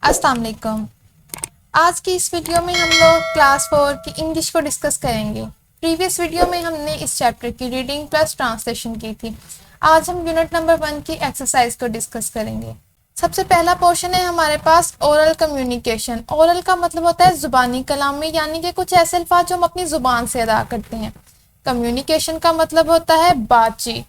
अस्सलाम वालेकुम। आज की इस वीडियो में हम लोग क्लास 4 की इंग्लिश को डिस्कस करेंगे। प्रीवियस वीडियो में हमने इस चैप्टर की रीडिंग प्लस ट्रांसलेशन की थी। आज हम यूनिट नंबर 1 की एक्सरसाइज को डिस्कस करेंगे। सबसे पहला पोर्शन है हमारे पास ओरल कम्युनिकेशन। ओरल का मतलब होता है ज़ुबानी कलामी, यानी कि कुछ ऐसे अल्फाज जो हम अपनी ज़ुबान से अदा करते हैं। कम्युनिकेशन का मतलब होता है बातचीत।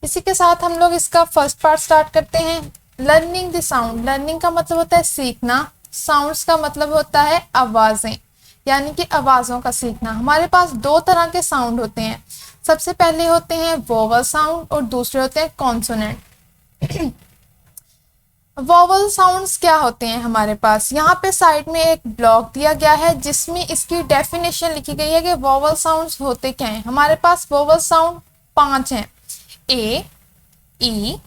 इसी के साथ हम लोग इसका फर्स्ट पार्ट स्टार्ट करते हैं। Learning the sound. लर्निंग का मतलब होता है सीखना। साउंड्स का मतलब होता है आवाज़ें, यानी कि आवाज़ों का सीखना। हमारे पास दो तरह के साउंड होते हैं। सबसे पहले होते हैं वोवल साउंड और दूसरे होते हैं कॉन्सोनेंट। वोवल साउंड्स क्या होते हैं हमारे पास, यहाँ पे साइड में एक ब्लॉक दिया गया है जिसमें इसकी डेफिनेशन लिखी गई है कि वोवल साउंड्स होते क्या हैं। हमारे पास वोवल साउंड 5 हैं। ए, ई,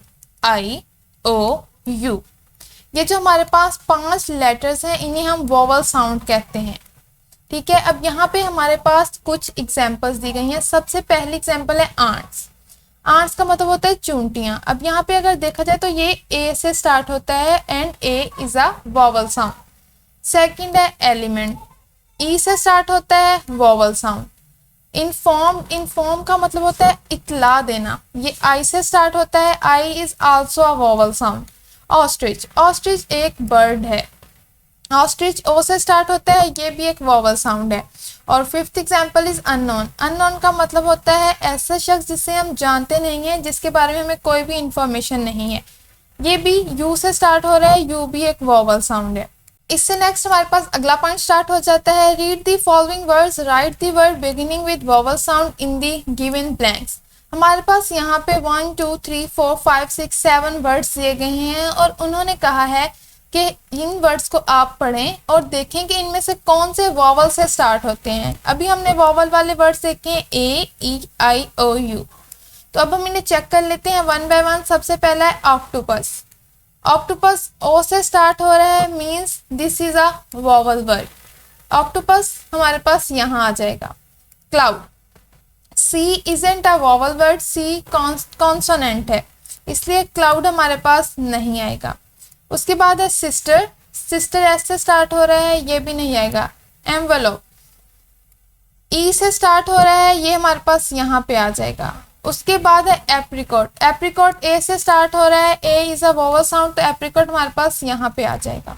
आई, ओ, यू। ये जो हमारे पास 5 लेटर्स हैं इन्हें हम वोवल साउंड कहते हैं। ठीक है, अब यहाँ पे हमारे पास कुछ एग्जांपल्स दी गई हैं। सबसे पहली एग्जांपल है आंट्स। आंट्स का मतलब होता है चूंटियां। अब यहाँ पे अगर देखा जाए तो ये ए से स्टार्ट होता है and A is a vowel sound. Second है एलिमेंट, ई से स्टार्ट होता है वोवल साउंड। इन्फॉर्म, इन्फॉर्म का मतलब होता है इत्ला देना, ये आई से स्टार्ट होता है, I is also a vowel sound. Ostrich, ostrich एक बर्ड है, ऑस्ट्रिच ओ से स्टार्ट होता है, ये भी एक वोवल साउंड है। और fifth example is unknown. Unknown का मतलब होता है ऐसा शख्स जिसे हम जानते नहीं हैं, जिसके बारे में हमें कोई भी इंफॉर्मेशन नहीं है। ये भी यू से स्टार्ट हो रहा है, यू भी एक वोवल साउंड है। इससे नेक्स्ट हमारे पास अगला पॉइंट स्टार्ट हो जाता है। Read the following words, right the word beginning with vowel sound in the given blanks. हमारे पास यहाँ पे 1 2 3 4 5 6 7 वर्ड्स दिए गए हैं और उन्होंने कहा है कि इन वर्ड्स को आप पढ़ें और देखें कि इनमें से कौन से वोवल से स्टार्ट होते हैं। अभी हमने वोवल वाले वर्ड्स देखे हैं ए, ई, आई, ओ, यू। तो अब हम इन्हें चेक कर लेते हैं वन बाय वन। सबसे पहला है ऑक्टोपस। ऑक्टोपस ओ से स्टार्ट हो रहा है, means this is a vowel word. Octopus हमारे पास यहाँ आ जाएगा। Cloud, c isn't a vowel word, c consonant है, इसलिए क्लाउड हमारे पास नहीं आएगा। उसके बाद है सिस्टर, सिस्टर एस से स्टार्ट हो रहा है, ये भी नहीं आएगा। एनवेलोप, ई से स्टार्ट हो रहा है, ये हमारे पास यहाँ पे आ जाएगा। उसके बाद है एप्रिकॉट, एप्रिकॉट ए से स्टार्ट हो रहा है, ए इज अ वोवल साउंड, तो एप्रिकॉट हमारे पास यहाँ पे आ जाएगा।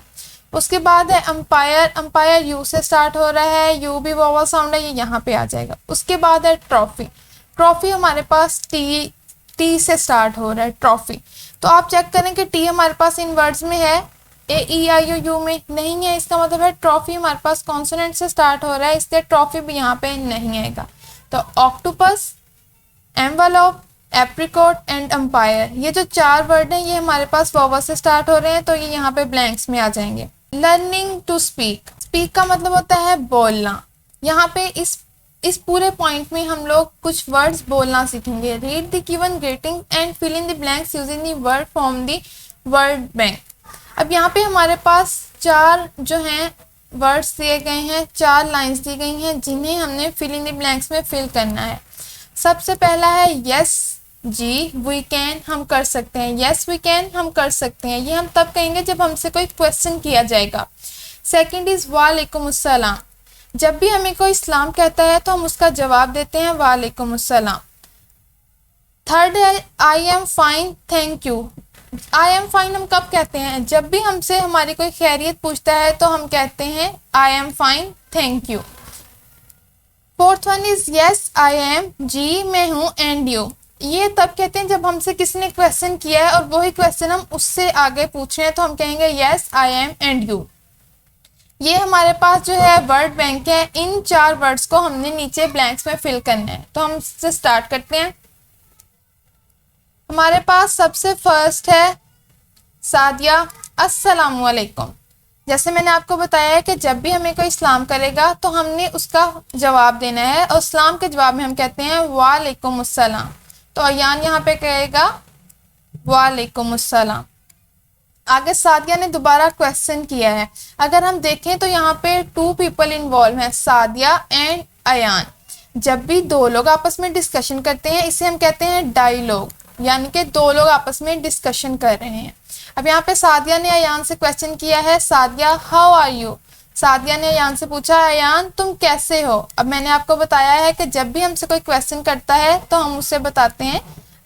उसके बाद है अंपायर, अंपायर यू से स्टार्ट हो रहा है, यू भी वोवल साउंड है, ये यहाँ पे आ जाएगा। उसके बाद है ट्रॉफी, ट्रॉफी हमारे पास टी से स्टार्ट हो रहा है, ट्रॉफी। तो आप चेक करें कि टी हमारे पास इन वर्ड्स में है, ए, ई, आई, ओ, यू में नहीं है, इसका मतलब है ट्रॉफी हमारे पास कॉन्सोनेंट से स्टार्ट हो रहा है, इसलिए ट्रॉफी भी यहाँ पे नहीं आएगा। तो octopus, envelope, apricot and umpire, ये जो 4 वर्ड हैं ये हमारे पास वोवल से स्टार्ट हो रहे हैं, तो ये यहाँ पे ब्लैंक्स में आ जाएंगे। लर्निंग टू स्पीक, स्पीक का मतलब होता है बोलना। यहाँ पे इस पूरे पॉइंट में हम लोग कुछ वर्ड्स बोलना सीखेंगे। Read the given greeting and fill in the blanks using the word from the word bank. अब यहाँ पे हमारे पास 4 जो हैं वर्ड्स दिए गए हैं, 4 लाइंस दी गई हैं जिन्हें हमने फिल इन द ब्लैंक्स में फिल करना है। सबसे पहला है यस जी वी कैन, हम कर सकते हैं। यस वी कैन, हम कर सकते हैं, ये हम तब कहेंगे जब हमसे कोई क्वेश्चन किया जाएगा। सेकंड इज वालेकुम अस्सलाम, जब भी हमें कोई सलाम कहता है तो हम उसका जवाब देते हैं वालेकुम अस्सलाम। थर्ड है आई am fine thank you. I am fine हम कब कहते हैं, जब भी हमसे हमारी कोई खैरियत पूछता है तो हम कहते हैं I am fine thank you. Fourth one is yes I am, जी मैं हूँ, एंड यू, ये तब कहते हैं जब हमसे किसी ने क्वेश्चन किया है और वही क्वेश्चन हम उससे आगे पूछ रहे हैं तो हम कहेंगे yes I am and you. ये हमारे पास जो है वर्ड बैंक है, इन 4 वर्ड्स को हमने नीचे ब्लैंक्स में फिल करना है। तो हम इससे स्टार्ट करते हैं। हमारे पास सबसे फर्स्ट है सादिया, अस्सलाम वालेकुम। जैसे मैंने आपको बताया है कि जब भी हमें कोई सलाम करेगा तो हमने उसका जवाब देना है और सलाम के जवाब में हम कहते हैं वालेकुम अस्सलाम। तो अयान यहाँ पे कहेगा वालेकुम अस्सलाम। आगे सादिया ने दोबारा क्वेश्चन किया है। अगर हम देखें तो यहाँ पे 2 पीपल इन्वॉल्व हैं, सादिया एंड अयान। जब भी 2 लोग आपस में डिस्कशन करते हैं इसे हम कहते हैं डायलॉग, यानी कि 2 लोग आपस में डिस्कशन कर रहे हैं। अब यहाँ पे सादिया ने अयान से क्वेश्चन किया है, Sadia how are you. Sadia ने अयान से पूछा, अयान तुम कैसे हो। अब मैंने आपको बताया है कि जब भी हमसे कोई क्वेश्चन करता है तो हम उससे बताते हैं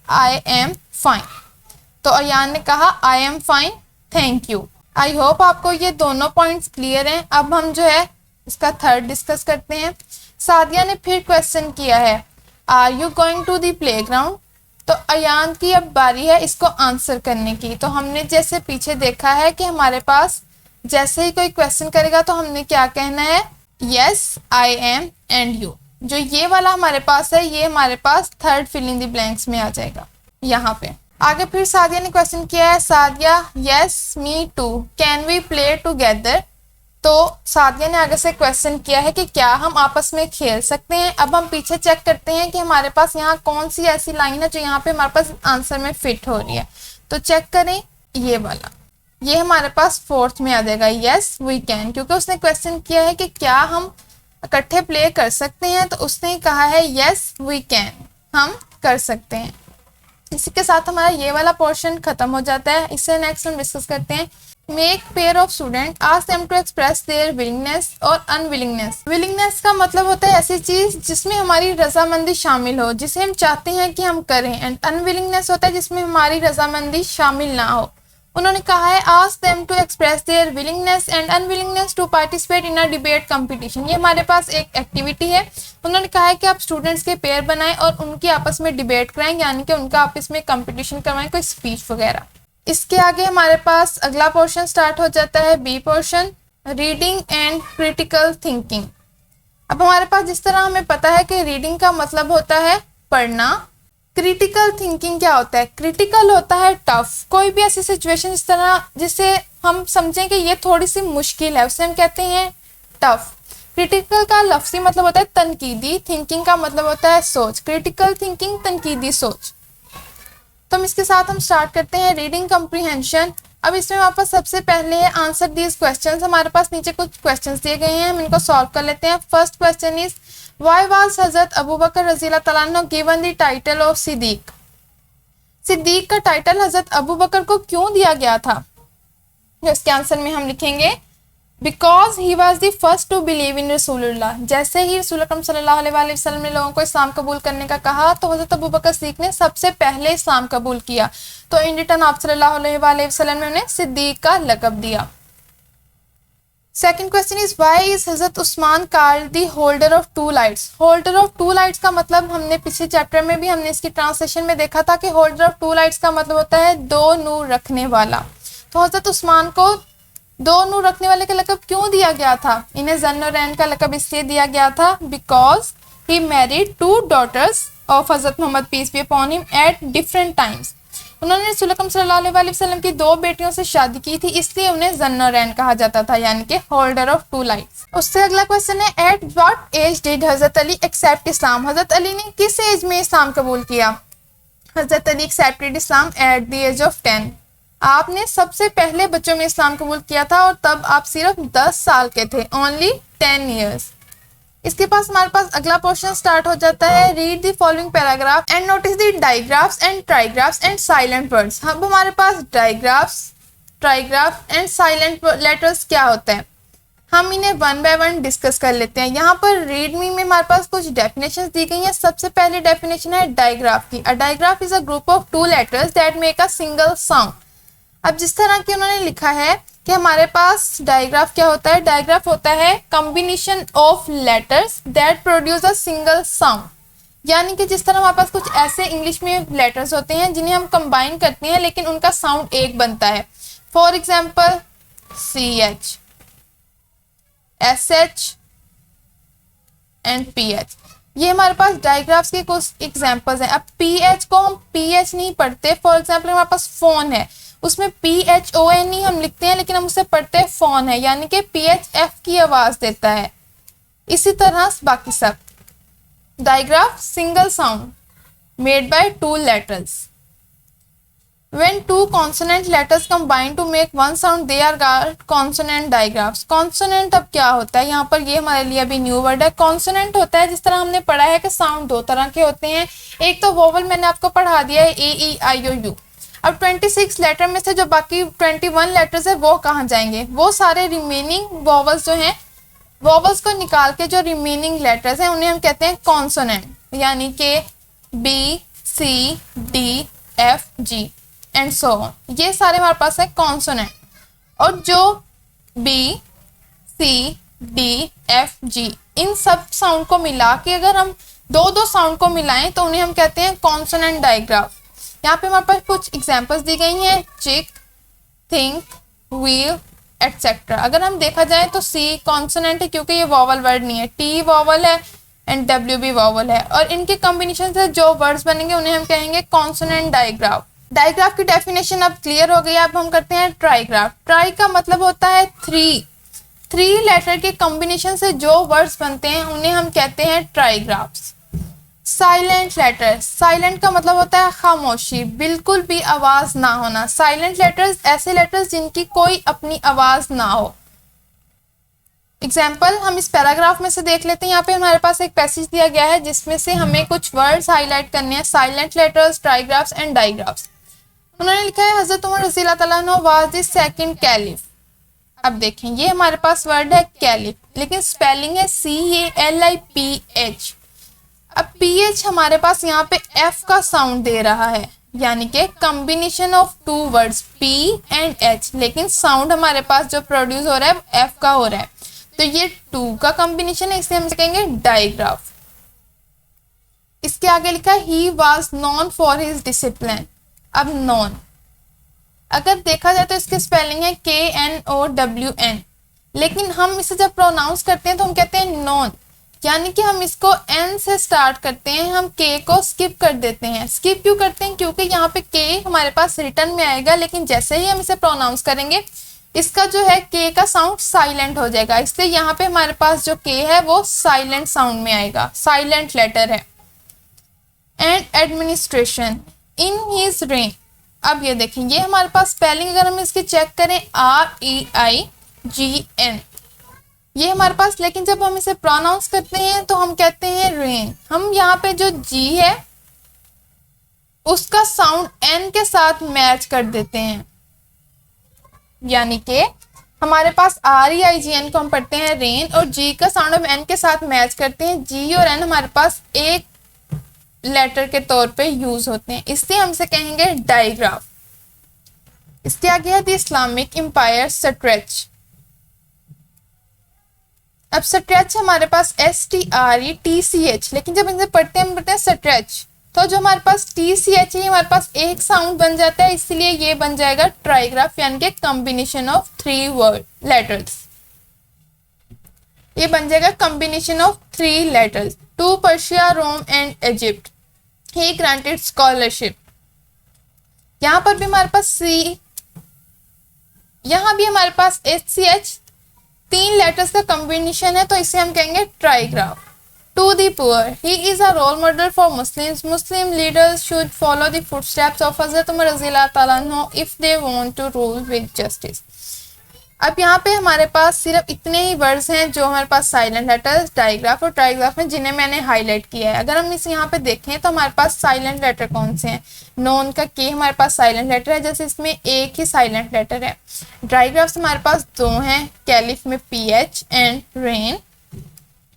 आई एम फाइन। तो अयान ने कहा आई am fine, thank you. I hope आपको ये दोनों पॉइंट्स क्लियर हैं। अब हम जो है इसका थर्ड डिस्कस करते हैं। सादिया ने फिर क्वेश्चन किया है, are you going to the playground. तो अयान की अब बारी है इसको आंसर करने की। तो हमने जैसे पीछे देखा है कि हमारे पास जैसे ही कोई क्वेश्चन करेगा तो हमने क्या कहना है, yes I am and you. जो ये वाला हमारे पास है ये हमारे पास third fill in the blanks में आ जाएगा यहाँ पे। आगे फिर सादिया ने क्वेश्चन किया है, Sadia yes me too, can we play together. तो सादिया ने आगे से क्वेश्चन किया है कि क्या हम आपस में खेल सकते हैं। अब हम पीछे चेक करते हैं कि हमारे पास यहाँ कौन सी ऐसी लाइन है जो यहाँ पे हमारे पास आंसर में फिट हो रही है। तो चेक करें, ये वाला, ये हमारे पास फोर्थ में आ जाएगा, यस वी कैन, क्योंकि उसने क्वेश्चन किया है कि क्या हम इकट्ठे प्ले कर सकते हैं। तो उसने कहा है यस वी कैन, हम कर सकते हैं। इसी के साथ हमारा ये वाला पोर्शन खत्म हो जाता है। इससे नेक्स्ट हम डिस्कस करते हैं, make pair of student, ask them to express their willingness और अनविलिंगनेस। विलिंगनेस का मतलब होता है ऐसी चीज जिसमें हमारी रजामंदी शामिल हो, जिसे हम चाहते हैं कि हम करें। एंड अनविलिंगनेस होता है जिसमें हमारी रजामंदी शामिल ना हो। उन्होंने कहा है ask them to express their willingness and unwillingness to participate in a debate competition. ये हमारे पास एक एक्टिविटी है। उन्होंने कहा है कि आप स्टूडेंट्स के पेयर बनाएं और उनकी आपस में डिबेट कराएं, यानी कि उनका आपस में कंपटीशन करवाएं, कोई स्पीच वगैरह। इसके आगे हमारे पास अगला पोर्शन स्टार्ट हो जाता है, B portion, reading and critical thinking. अब हमारे पास जिस तरह हमें पता है कि रीडिंग का मतलब होता है पढ़ना, क्रिटिकल थिंकिंग क्या होता है, क्रिटिकल होता है टफ। कोई भी ऐसी सिचुएशन इस तरह जिसे हम समझें कि ये थोड़ी सी मुश्किल है उसे हम कहते हैं टफ। क्रिटिकल का लफ्जी मतलब होता है तनकीदी, थिंकिंग का मतलब होता है सोच, क्रिटिकल थिंकिंग तनकीदी सोच। तो हम इसके साथ हम स्टार्ट करते हैं रीडिंग कम्प्रीहेंशन। अब इसमें वापस सबसे पहले है आंसर दीज क्वेश्चंस। हमारे पास नीचे कुछ क्वेश्चंस दिए गए हैं, हम इनको सॉल्व कर लेते हैं। First question is, why was Hazrat Abu Bakr रज़ियल्लाहु तआला अन्हु given the title of Siddiq. Siddiq का टाइटल हजरत अबू बकर को क्यों दिया गया था। इसके आंसर में हम लिखेंगे because he was the first to believe in रसूलुल्लाह। जैसे ही रसूल अकरम सल्लल्लाहु अलैहि वसल्लम ने लोगों को इस्लाम कबूल करने का कहा तो हज़रत अबू बकर सिद्दीक ने सबसे पहले इस्लाम कबूल किया। तो इन रिटर्न आप सल्लल्लाहु अलैहि वसल्लम ने उन्हें सिद्दीक का लक़ब दिया। Second question is, why is Hazrat Usman called the holder of two lights. Holder of two lights का मतलब हमने पिछले चैप्टर में भी हमने इसकी ट्रांसलेशन में देखा था कि होल्डर ऑफ टू लाइट्स का मतलब होता है दो नूर रखने वाला। तो हजरत उस्मान को दो नूर रखने वाले का लक़ब क्यों दिया गया था। इन्हें ज़न्नुरैन का लक़ब इसलिए दिया गया था because he married two daughters of Hazrat Mohammad peace be upon him at different times. उन्होंने रसूल अकरम सल्लल्लाहु अलैहि वसल्लम की दो बेटियों से शादी की थी, इसलिए उन्हें ज़न्नुरैन कहा जाता था, यानी कि होल्डर ऑफ टू लाइट्स। उससे अगला क्वेश्चन है, at what as did Hazrat Ali accept इस्लाम। हजरत अली ने किस एज में इस्लाम कबूल किया। Hazrat Ali accepted Islam at the age of 10। आपने सबसे पहले बच्चों में इस्लाम कबूल किया था और तब आप सिर्फ 10 साल के थे, ओनली 10 ईयर्स। इसके पास हमारे पास अगला पोर्शन स्टार्ट हो जाता है, read the following paragraph and notice the digraphs and trigraphs and silent words. अब हमारे पास digraphs, trigraph and silent letters क्या होते हैं, हम इन्हें वन बाय वन डिस्कस कर लेते हैं। यहाँ पर रीड मी में हमारे पास कुछ डेफिनेशंस दी गई हैं। सबसे पहले डेफिनेशन है डायग्राफ की। A digraph is a group of two letters that make a single sound. अब जिस तरह की उन्होंने लिखा है कि हमारे पास डायग्राफ क्या होता है, डायग्राफ होता है combination of letters that produce a single sound. यानी कि जिस तरह हमारे पास कुछ ऐसे इंग्लिश में लेटर्स होते हैं जिन्हें हम कंबाइन करते हैं लेकिन उनका साउंड एक बनता है। For example CH, SH and PH, ये हमारे पास डायग्राफ्स के कुछ एग्जाम्पल्स हैं। अब PH को हम PH नहीं पढ़ते। फॉर एग्जाम्पल हमारे पास फोन है, उसमें PHON ही हम लिखते हैं लेकिन हम उसे पढ़ते हैं फोन है, यानी कि PHF की आवाज देता है। इसी तरह बाकी सब digraph single sound made by two letters. When two consonant letters combine to make one sound, they are called consonant digraphs. Consonant अब क्या होता है, यहाँ पर ये हमारे लिए अभी न्यू वर्ड है। consonant होता है, जिस तरह हमने पढ़ा है कि साउंड दो तरह के होते हैं। एक तो वोवल मैंने आपको पढ़ा दिया है A E I O U। अब 26 लेटर में से जो बाकी 21 लेटर्स है वो कहाँ जाएंगे? वो सारे रिमेनिंग वॉवल्स जो हैं, वॉवल्स को निकाल के जो रिमेनिंग लेटर्स हैं उन्हें हम कहते हैं कॉन्सोनेंट, यानी कि B C D F G and so on, ये सारे हमारे पास है कॉन्सोनेंट। और जो B C D F G इन सब साउंड को मिला के अगर हम दो दो साउंड को मिलाएं तो उन्हें हम कहते हैं कॉन्सोनेंट डायग्राफ। यहाँ पे हमारे पास कुछ एग्जांपल्स दी गई हैं, चिक, थिंक, व्हील एटसेट्रा। अगर हम देखा जाए तो सी कॉन्सोनेंट है क्योंकि ये वॉवल वर्ड नहीं है, टी वॉवल है एंड डब्ल्यू भी वॉवल है, और इनके कॉम्बिनेशन से जो वर्ड्स बनेंगे उन्हें हम कहेंगे कॉन्सोनेंट डायग्राफ। डायग्राफ की डेफिनेशन अब क्लियर हो गई। अब हम करते हैं ट्राईग्राफ। ट्राई का मतलब होता है थ्री लेटर के कॉम्बिनेशन से जो वर्ड्स बनते हैं उन्हें हम कहते हैं ट्राईग्राफ्स। साइलेंट लेटर, साइलेंट का मतलब होता है खामोशी, बिल्कुल भी आवाज ना होना। साइलेंट लेटर्स ऐसे लेटर्स जिनकी कोई अपनी आवाज ना हो। एग्जाम्पल हम इस पैराग्राफ में से देख लेते हैं। यहाँ पे हमारे पास एक पैसेज दिया गया है जिसमें से हमें कुछ वर्ड्स हाईलाइट करने हैं, साइलेंट लेटर्स, ट्राईग्राफ्स एंड डायग्राफ्स। उन्होंने लिखा है हजरत उमर रज़ी अल्लाह तआला अन्हु वाज द सेकंड कैलिफ। अब देखें ये हमारे पास वर्ड है कैलिफ, लेकिन स्पेलिंग है CALIPH। अब PH हमारे पास यहाँ पे F का साउंड दे रहा है, यानी कि combination of two words P and H, लेकिन साउंड हमारे पास जो प्रोड्यूस हो रहा है F का हो रहा है, तो ये टू का कॉम्बिनेशन है, इसे हम कहेंगे डायग्राफ। इसके आगे लिखा है he was non for his discipline. अब नॉन अगर देखा जाए तो इसकी स्पेलिंग है KNOWN, लेकिन हम इसे जब प्रोनाउंस करते हैं तो हम कहते हैं नॉन, यानी कि हम इसको N से स्टार्ट करते हैं, हम K को स्किप कर देते हैं। स्किप क्यों करते हैं? क्योंकि यहाँ पे K हमारे पास रिटर्न में आएगा, लेकिन जैसे ही हम इसे प्रोनाउंस करेंगे इसका जो है K का साउंड साइलेंट हो जाएगा, इसलिए यहाँ पे हमारे पास जो K है वो साइलेंट साउंड में आएगा, साइलेंट लेटर है। And administration in his rain. अब ये देखें ये हमारे पास स्पेलिंग अगर हम इसकी चेक करें REIGN, ये हमारे पास, लेकिन जब हम इसे प्रोनाउंस करते हैं तो हम कहते हैं रेन। हम यहाँ पे जो G है उसका साउंड N के साथ मैच कर देते हैं, यानी कि हमारे पास REIGN को हम पढ़ते हैं रेन, और G का साउंड हम N के साथ मैच करते हैं। G और N हमारे पास एक लेटर के तौर पे यूज होते हैं, इसलिए हम इसे कहेंगे डायग्राफ। इसके आगे है द इस्लामिक एम्पायर स्ट्रेच। अब स्ट्रेच हमारे पास STRETCH, लेकिन जब इसे पढ़ते हैं हम पढ़ते हैं स्ट्रेच, तो जो हमारे पास TCH है हमारे पास एक साउंड बन जाता है, इसलिए ये बन जाएगा ट्राईग्राफ, यानी कि combination of three word letters. ये बन जाएगा combination of three letters. To Persia, Rome and Egypt he granted scholarship. यहाँ पर भी हमारे पास C, यहाँ भी हमारे पास SCH, तीन लेटर्स का कॉम्बिनेशन है, तो इसे हम कहेंगे trigraph. To the poor, he is a role model for Muslims, Muslim leaders should follow the footsteps of Hazrat Umar रज़ी अल्लाह तआला अन्हु if they want to rule with justice. अब यहाँ पे हमारे पास सिर्फ इतने ही वर्ड्स हैं जो हमारे पास साइलेंट लेटर्स, डायग्राफ और ट्राईग्राफ हैं, जिन्हें मैंने हाईलाइट किया है। अगर हम इस यहाँ पे देखें तो हमारे पास साइलेंट लेटर कौन से हैं? नॉन का K हमारे पास साइलेंट लेटर है, जैसे इसमें एक ही साइलेंट लेटर है। डायग्राफ्स हमारे पास दो हैं, कैलिफ में PH एंड रेन,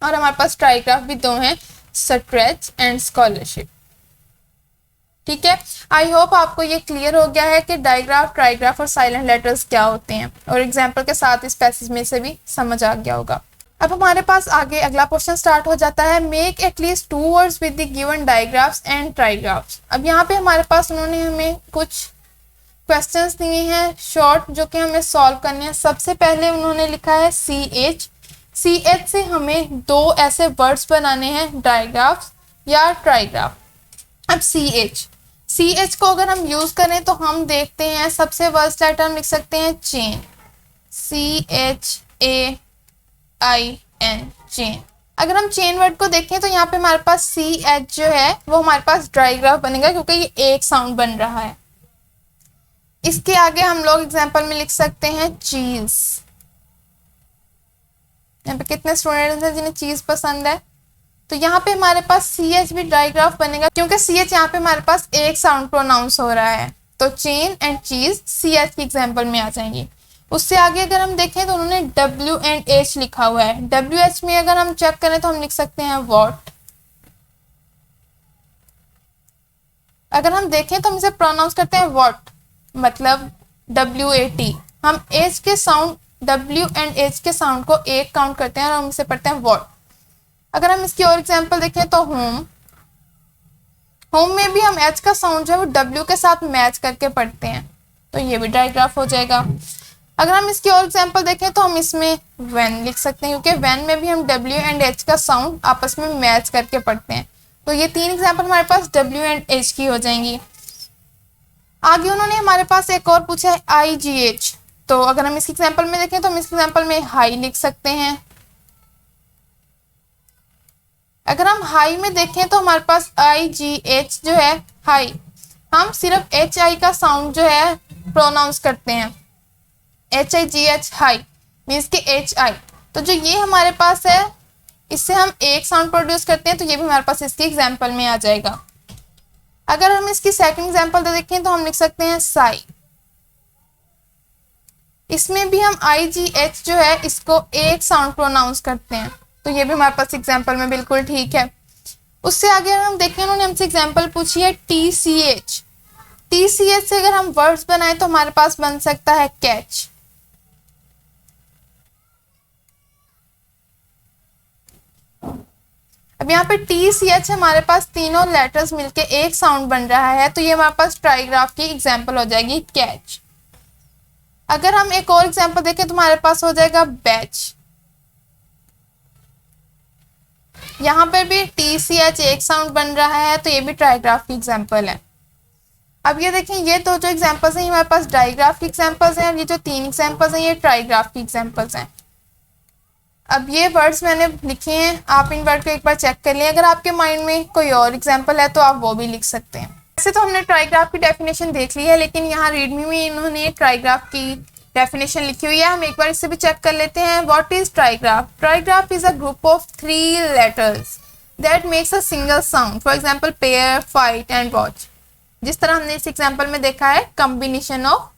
और हमारे पास ट्राईग्राफ भी दो हैं, स्ट्रेच एंड स्कॉलरशिप। ठीक है, आई होप आपको ये क्लियर हो गया है कि डायग्राफ, ट्राईग्राफ और साइलेंट लेटर्स क्या होते हैं, और एग्जाम्पल के साथ इस पैसेज में से भी समझ आ गया होगा। अब हमारे पास आगे अगला क्वेश्चन स्टार्ट हो जाता है, make at least two words with the given digraphs and trigraphs. अब यहाँ पे हमारे पास उन्होंने हमें कुछ क्वेश्चंस दिए हैं शॉर्ट, जो कि हमें सॉल्व करने हैं। सबसे पहले उन्होंने लिखा है CH से हमें दो ऐसे वर्ड्स बनाने हैं, डायग्राफ्स या ट्राईग्राफ। अब CH को अगर हम यूज करें तो हम देखते हैं सबसे फर्स्ट लेटर हम लिख सकते हैं चेन, CHAIN, चेन। अगर हम चेन वर्ड को देखें तो यहाँ पे हमारे पास CH जो है वो हमारे पास डायग्राफ बनेगा, क्योंकि ये एक साउंड बन रहा है। इसके आगे हम लोग एग्जाम्पल में लिख सकते हैं चीज। यहाँ पे कितने स्टूडेंट्स हैं जिन्हें चीज पसंद है, तो यहाँ पे हमारे पास CH भी डायग्राफ बनेगा, क्योंकि CH यहाँ पे हमारे पास एक साउंड प्रोनाउंस हो रहा है, तो तो चेन एंड चीज CH की एग्जाम्पल में आ जाएंगी। उससे आगे अगर हम देखें तो उन्होंने W एंड H लिखा हुआ है। WH में अगर हम चेक करें तो हम लिख सकते हैं वॉट। अगर हम देखें तो हम इसे प्रोनाउंस करते हैं वॉट, मतलब WAT। हम H के साउंड W एंड H के साउंड को एक काउंट करते हैं और हम इसे पढ़ते हैं वॉट। अगर हम इसकी और एग्जाम्पल देखें तो होम, होम में भी हम H का साउंड जो है वो W के साथ मैच करके पढ़ते हैं, तो ये भी डायग्राफ हो जाएगा। अगर हम इसकी और एग्जाम्पल देखें तो हम इसमें व्हेन लिख सकते हैं, क्योंकि व्हेन में भी हम W एंड H का साउंड आपस में मैच करके पढ़ते हैं। तो ये 3 एग्जाम्पल हमारे पास W एंड H की हो जाएंगी। आगे उन्होंने हमारे पास एक और पूछा है IGH। तो अगर हम इसकी एग्जाम्पल में देखें तो हम इस एग्जाम्पल में हाई लिख सकते हैं। अगर हम हाई में देखें तो हमारे पास IGH जो है हाई, हम सिर्फ HI का साउंड जो है प्रोनाउंस करते हैं, HIGH हाई मीन्स के HI। तो जो ये हमारे पास है इससे हम एक साउंड प्रोड्यूस करते हैं, तो ये भी हमारे पास इसकी एग्जाम्पल में आ जाएगा। अगर हम इसकी सेकंड एग्जाम्पल देखें तो हम लिख सकते हैं साई। इसमें भी हम IGH जो है इसको एक साउंड प्रोनाउंस करते हैं, तो ये भी हमारे पास एग्जाम्पल में बिल्कुल ठीक है। उससे आगे अगर हम देखें उन्होंने हमसे एग्जाम्पल पूछी है TCH। TCH से अगर हम वर्ड्स बनाएं तो हमारे पास बन सकता है कैच। अब यहाँ पे TCH हमारे पास तीनों लेटर्स मिलके एक साउंड बन रहा है, तो ये हमारे पास ट्राइग्राफ की एग्जाम्पल हो जाएगी कैच। अगर हम एक और एग्जाम्पल देखें तो हमारे पास हो जाएगा बैच। यहाँ पर भी TCH एक साउंड बन रहा है, तो ये भी ट्राइग्राफ की एग्जाम्पल है। अब ये देखें ये तो जो एग्जाम्पल्स हैं हमारे पास डायग्राफ की एग्जाम्पल्स हैं, और ये जो 3 एग्जाम्पल्स हैं ये ट्राइग्राफ की एग्जाम्पल्स हैं। अब ये वर्ड्स मैंने लिखे हैं, आप इन वर्ड को एक बार चेक कर लें। अगर आपके माइंड में कोई और एग्जाम्पल है तो आप वो भी लिख सकते हैं। वैसे तो हमने ट्राइग्राफ की डेफिनेशन देख ली है, लेकिन यहाँ रीडमी में इन्होंने ट्राइग्राफ की डेफिनेशन लिखी हुई है, हम एक बार इससे भी चेक कर लेते हैं। What is trigraph? Trigraph is a group of 3 letters that makes a single sound, for example pair, fight and watch. जिस तरह हमने इस एग्जाम्पल में देखा है कॉम्बिनेशन ऑफ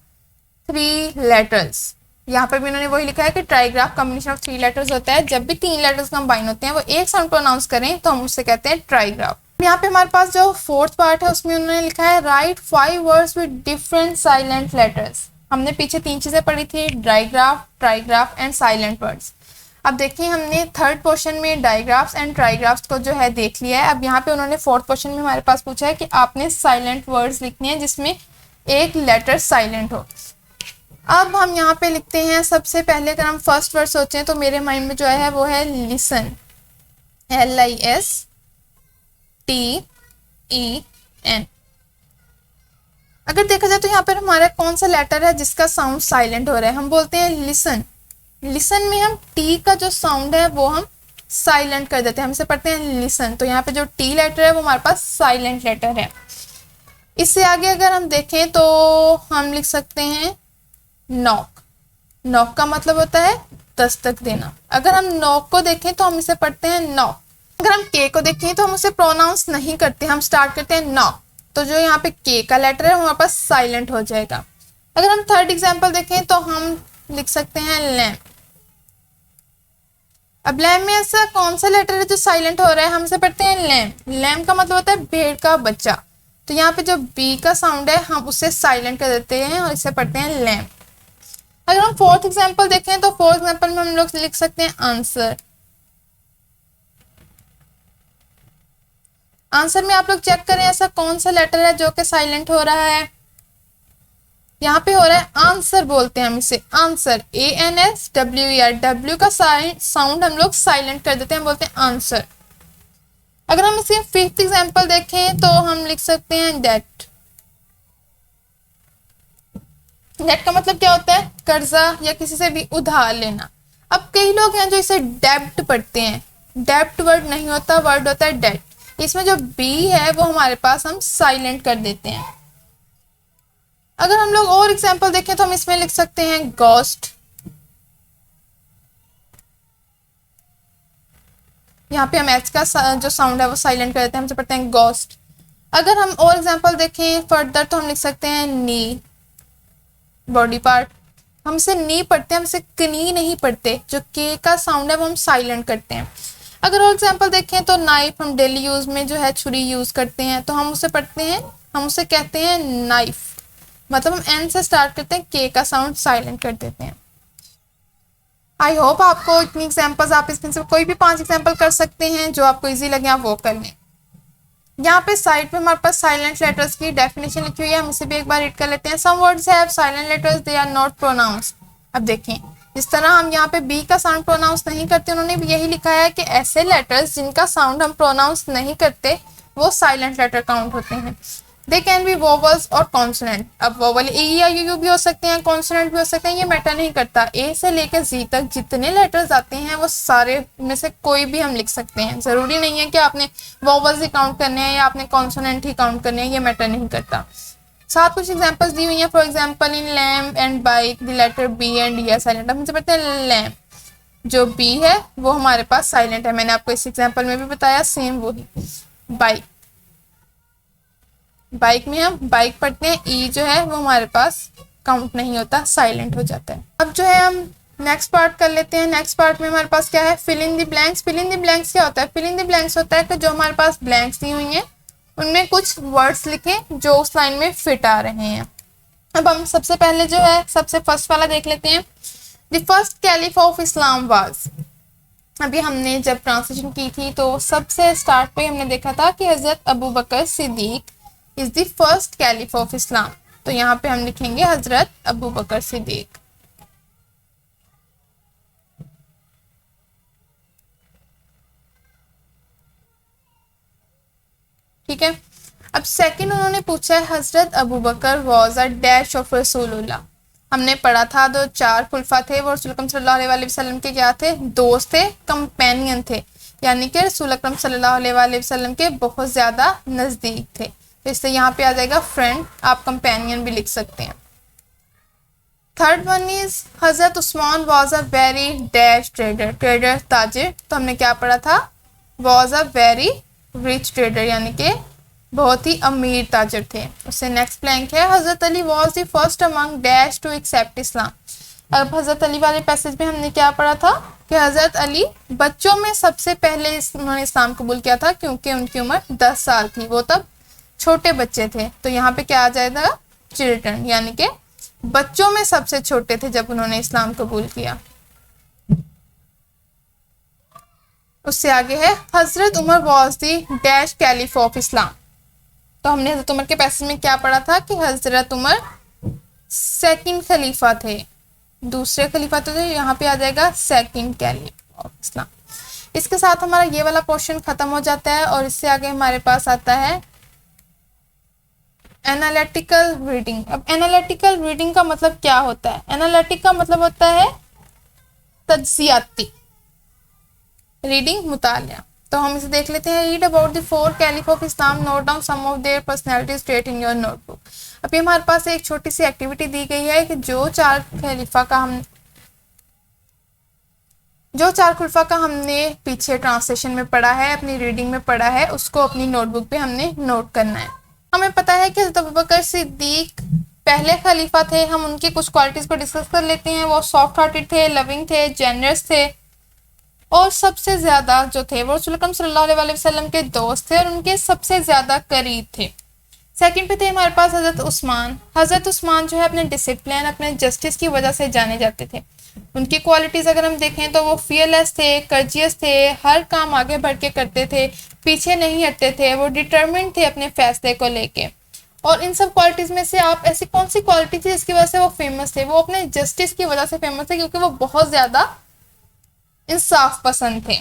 3 लेटर्स, यहाँ पर भी उन्होंने वही लिखा है कि ट्राइग्राफ कॉम्बिनेशन ऑफ 3 लेटर्स होता है। जब भी 3 लेटर्स कंबाइन होते हैं वो एक साउंड प्रोनाउंस करें तो हम उससे कहते हैं ट्राइग्राफ। यहाँ पे हमारे पास जो 4th पार्ट है उसमें उन्होंने लिखा है right 5 words with different silent letters. हमने पीछे 3 चीजें पढ़ी थी, डायग्राफ, ट्राइग्राफ एंड साइलेंट वर्ड्स। अब देखिए हमने 3rd पोर्शन में डायग्राफ्स एंड ट्राइग्राफ्स को जो है देख लिया है। अब यहाँ पे उन्होंने 4th पोर्शन में हमारे पास पूछा है कि आपने साइलेंट वर्ड्स लिखने हैं जिसमें एक लेटर साइलेंट हो। अब हम यहाँ पे लिखते हैं, सबसे पहले अगर हम फर्स्ट वर्ड सोचें तो मेरे माइंड में जो है वो है लिसन, LISTEN। अगर देखा जाए तो यहाँ पर हमारा कौन सा लेटर है जिसका साउंड साइलेंट हो रहा है? हम बोलते हैं लिसन। लिसन में हम टी का जो साउंड है वो हम साइलेंट कर देते हैं, हमसे पढ़ते हैं लिसन। तो यहाँ पे जो टी लेटर है वो हमारे पास साइलेंट लेटर है। इससे आगे अगर हम देखें तो हम लिख सकते हैं नॉक। नॉक का मतलब होता है दस्तक देना। अगर हम नॉक को देखें तो हम इसे पढ़ते हैं नॉक। अगर हम के को देखें तो हम उसे प्रोनाउंस नहीं करते, हम स्टार्ट करते हैं नॉक। तो जो यहाँ पे के का लेटर है वो हमारे पास साइलेंट हो जाएगा। अगर हम 3rd एग्जाम्पल देखें तो हम लिख सकते हैं लैम्प। अब लैम्प में ऐसा कौन सा लेटर है जो साइलेंट हो रहा है? हमसे पढ़ते हैं लैम्प। लैम्प का मतलब होता है भेड़ का बच्चा। तो यहाँ पे जो बी का साउंड है हम उसे साइलेंट कर देते हैं और इसे पढ़ते हैं लैम्प। अगर हम 4th एग्जाम्पल देखें तो 4th एग्जाम्पल में हम लोग लिख सकते हैं आंसर। आंसर में आप लोग चेक करें ऐसा कौन सा लेटर है जो कि साइलेंट हो रहा है? यहाँ पे हो रहा है आंसर, बोलते हैं हम इसे आंसर, ANSWER। W का साउंड हम लोग साइलेंट कर देते हैं, हम बोलते हैं आंसर। अगर हम इसके 5th एग्जाम्पल देखें तो हम लिख सकते हैं डेट। डेट का मतलब क्या होता है? कर्जा या किसी से भी उधार लेना। अब कई लोग हैं जो इसे डेब्ट पढ़ते हैं, डेब्ट वर्ड नहीं होता, वर्ड होता है डेट। इसमें जो बी है वो हमारे पास हम साइलेंट कर देते हैं। अगर हम लोग और एग्जाम्पल देखें तो हम इसमें लिख सकते हैं गोस्ट। यहाँ पे हम एच का जो साउंड है वो साइलेंट कर देते हैं, हमसे पढ़ते हैं गोस्ट। अगर हम और एग्जांपल देखें फर्दर तो हम लिख सकते हैं नी, बॉडी पार्ट। हम इसे नी पढ़ते हैं, हम इसे कनी नहीं पढ़ते। जो के का साउंड है वो हम साइलेंट करते हैं। अगर और एग्जांपल देखें तो नाइफ, हम डेली यूज में जो है छुरी यूज करते हैं, तो हम उसे पढ़ते हैं, हम उसे कहते हैं नाइफ। मतलब हम एन से स्टार्ट करते हैं, के का साउंड साइलेंट कर देते हैं। आई होप आपको इतनी एग्जांपल्स, आप इसमें से कोई भी 5 एग्जांपल कर सकते हैं जो आपको इजी लगे, आप वो कर लें। यहाँ पे साइड पे हमारे पास साइलेंट लेटर्स की डेफिनेशन लिखी हुई है, हम इसे भी एक बार रीड कर लेते हैं। Some words have silent letters, they are not pronounce. अब देखें, जिस तरह हम यहाँ पे बी का साउंड प्रोनाउंस नहीं करते, उन्होंने भी यही लिखा है कि ऐसे लेटर्स जिनका साउंड हम प्रोनाउंस नहीं करते वो साइलेंट लेटर काउंट होते हैं। दे कैन बी वोवल्स और कॉन्सोनेंट। अब वोवल ए या यू भी हो सकते हैं, कॉन्सोनेंट भी हो सकते हैं, ये मैटर नहीं करता। ए से लेकर जी तक जितने लेटर्स आते हैं वो सारे में से कोई भी हम लिख सकते हैं। जरूरी नहीं है कि आपने वोवल्स ही काउंट करने हैं या आपने कॉन्सोनेंट ही काउंट करने हैं, ये मैटर नहीं करता। साथ कुछ एग्जांपल्स दी हुई हैं। For example in lamp and bike the letter B and D are silent. अब हमसे पढ़ते हैं लैम्प, जो बी है वो हमारे पास साइलेंट है, मैंने आपको इस एग्जांपल में भी बताया, सेम वही। बाइक, बाइक में हम बाइक पढ़ते हैं, ई जो है वो हमारे पास काउंट नहीं होता, साइलेंट हो जाता है। अब जो है हम नेक्स्ट पार्ट कर लेते हैं। नेक्स्ट पार्ट में हमारे पास क्या है, fill in the blanks. Fill in the blanks क्या होता है, फिल इन द ब्लैंक्स होता है कि जो हमारे पास ब्लैंक्स दी हुई हैं उनमें कुछ वर्ड्स लिखें जो उस लाइन में फिट आ रहे हैं। अब हम सबसे पहले जो है सबसे फर्स्ट वाला देख लेते हैं। The first caliph of Islam was. अभी हमने जब ट्रांसलेशन की थी तो सबसे स्टार्ट पे हमने देखा था कि Hazrat Abu Bakr Siddiq is the first caliph of Islam. तो यहाँ पे हम लिखेंगे हजरत अबू बकर सिद्दीक। ठीक है। अब सेकंड उन्होंने पूछा है हजरत अबू बकर वॉज अ डैश ऑफ रसूलुल्लाह। हमने पढ़ा था जो 4 खुलफा थे वो रसूल अकरम सल्लल्लाहु अलैहि वसल्लम के क्या थे, दोस्त थे, कंपेनियन थे, यानी कि रसूल अकरम सल्लल्लाहु अलैहि वसल्लम के बहुत ज्यादा नजदीक थे। तो इससे यहाँ पे आ जाएगा फ्रेंड, आप कंपेनियन भी लिख सकते हैं। Third one is Hazrat Usman was a very dash trader. Trader ताजिर, तो हमने क्या पढ़ा था, was a very rich trader, यानी कि बहुत ही अमीर ताजिर थे। उससे नेक्स्ट ब्लैंक है Hazrat Ali was the first among dash to accept Islam. अब हजरत अली वाले पैसेज में हमने क्या पढ़ा था कि हजरत अली बच्चों में सबसे पहले उन्होंने इस्लाम कबूल किया था क्योंकि उनकी उम्र 10 साल थी, वो तब छोटे बच्चे थे। तो यहाँ पे क्या आ जाएगा, चिल्ड्रन, यानी कि बच्चों में सबसे छोटे थे जब उन्होंने इस्लाम कबूल किया। उससे आगे है Hazrat Umar was the dash caliph of Islam. तो हमने हजरत उमर के पैसेज में क्या पढ़ा था कि हजरत उमर सेकंड खलीफा थे, दूसरे खलीफा तो थे, यहाँ पे आ जाएगा सेकंड कैलिफ ऑफ इस्लाम। इसके साथ हमारा ये वाला पोर्शन खत्म हो जाता है और इससे आगे हमारे पास आता है एनालिटिकल रीडिंग। अब एनालिटिकल रीडिंग का मतलब क्या होता है, एनालिटिक का मतलब होता है तज्जियाती, रीडिंग मुतालिया। तो हम इसे देख लेते हैं। Read about the 4 caliph of Islam, note down some of their personality straight in your notebook. अभी हमारे पास एक छोटी सी एक्टिविटी दी गई है कि जो 4 खुलफा का हमने पीछे ट्रांसलेशन में पढ़ा है, अपनी रीडिंग में पढ़ा है, उसको अपनी नोटबुक पे हमने नोट करना है। हमें पता है कि हज़रत अबू बकर सिद्दीक पहले खलीफा थे। हम उनकी कुछ क्वालिटीज को डिस्कस कर लेते हैं। वो सॉफ्ट हार्टेड थे, लविंग थे, जेनरस थे और सबसे ज्यादा जो थे वो रसूल अकरम सल्लल्लाहु अलैहि वसल्लम के दोस्त थे और उनके सबसे ज्यादा करीब थे। सेकंड पे थे हमारे पास हजरत उस्मान। हजरत उस्मान जो है अपने डिसिप्लिन, अपने जस्टिस की वजह से जाने जाते थे। उनकी क्वालिटीज अगर हम देखें तो वो फियरलेस थे, कर्जियस थे, हर काम आगे बढ़ के करते थे, पीछे नहीं हटते थे, वो डिटर्मिन्ड थे अपने फैसले को लेके। और इन सब क्वालिटीज में से आप ऐसी कौन सी क्वालिटी थी जिसकी वजह से वो फेमस थे, वो अपने जस्टिस की वजह से फेमस थे क्योंकि वो बहुत ज्यादा इंसाफ पसंद थे।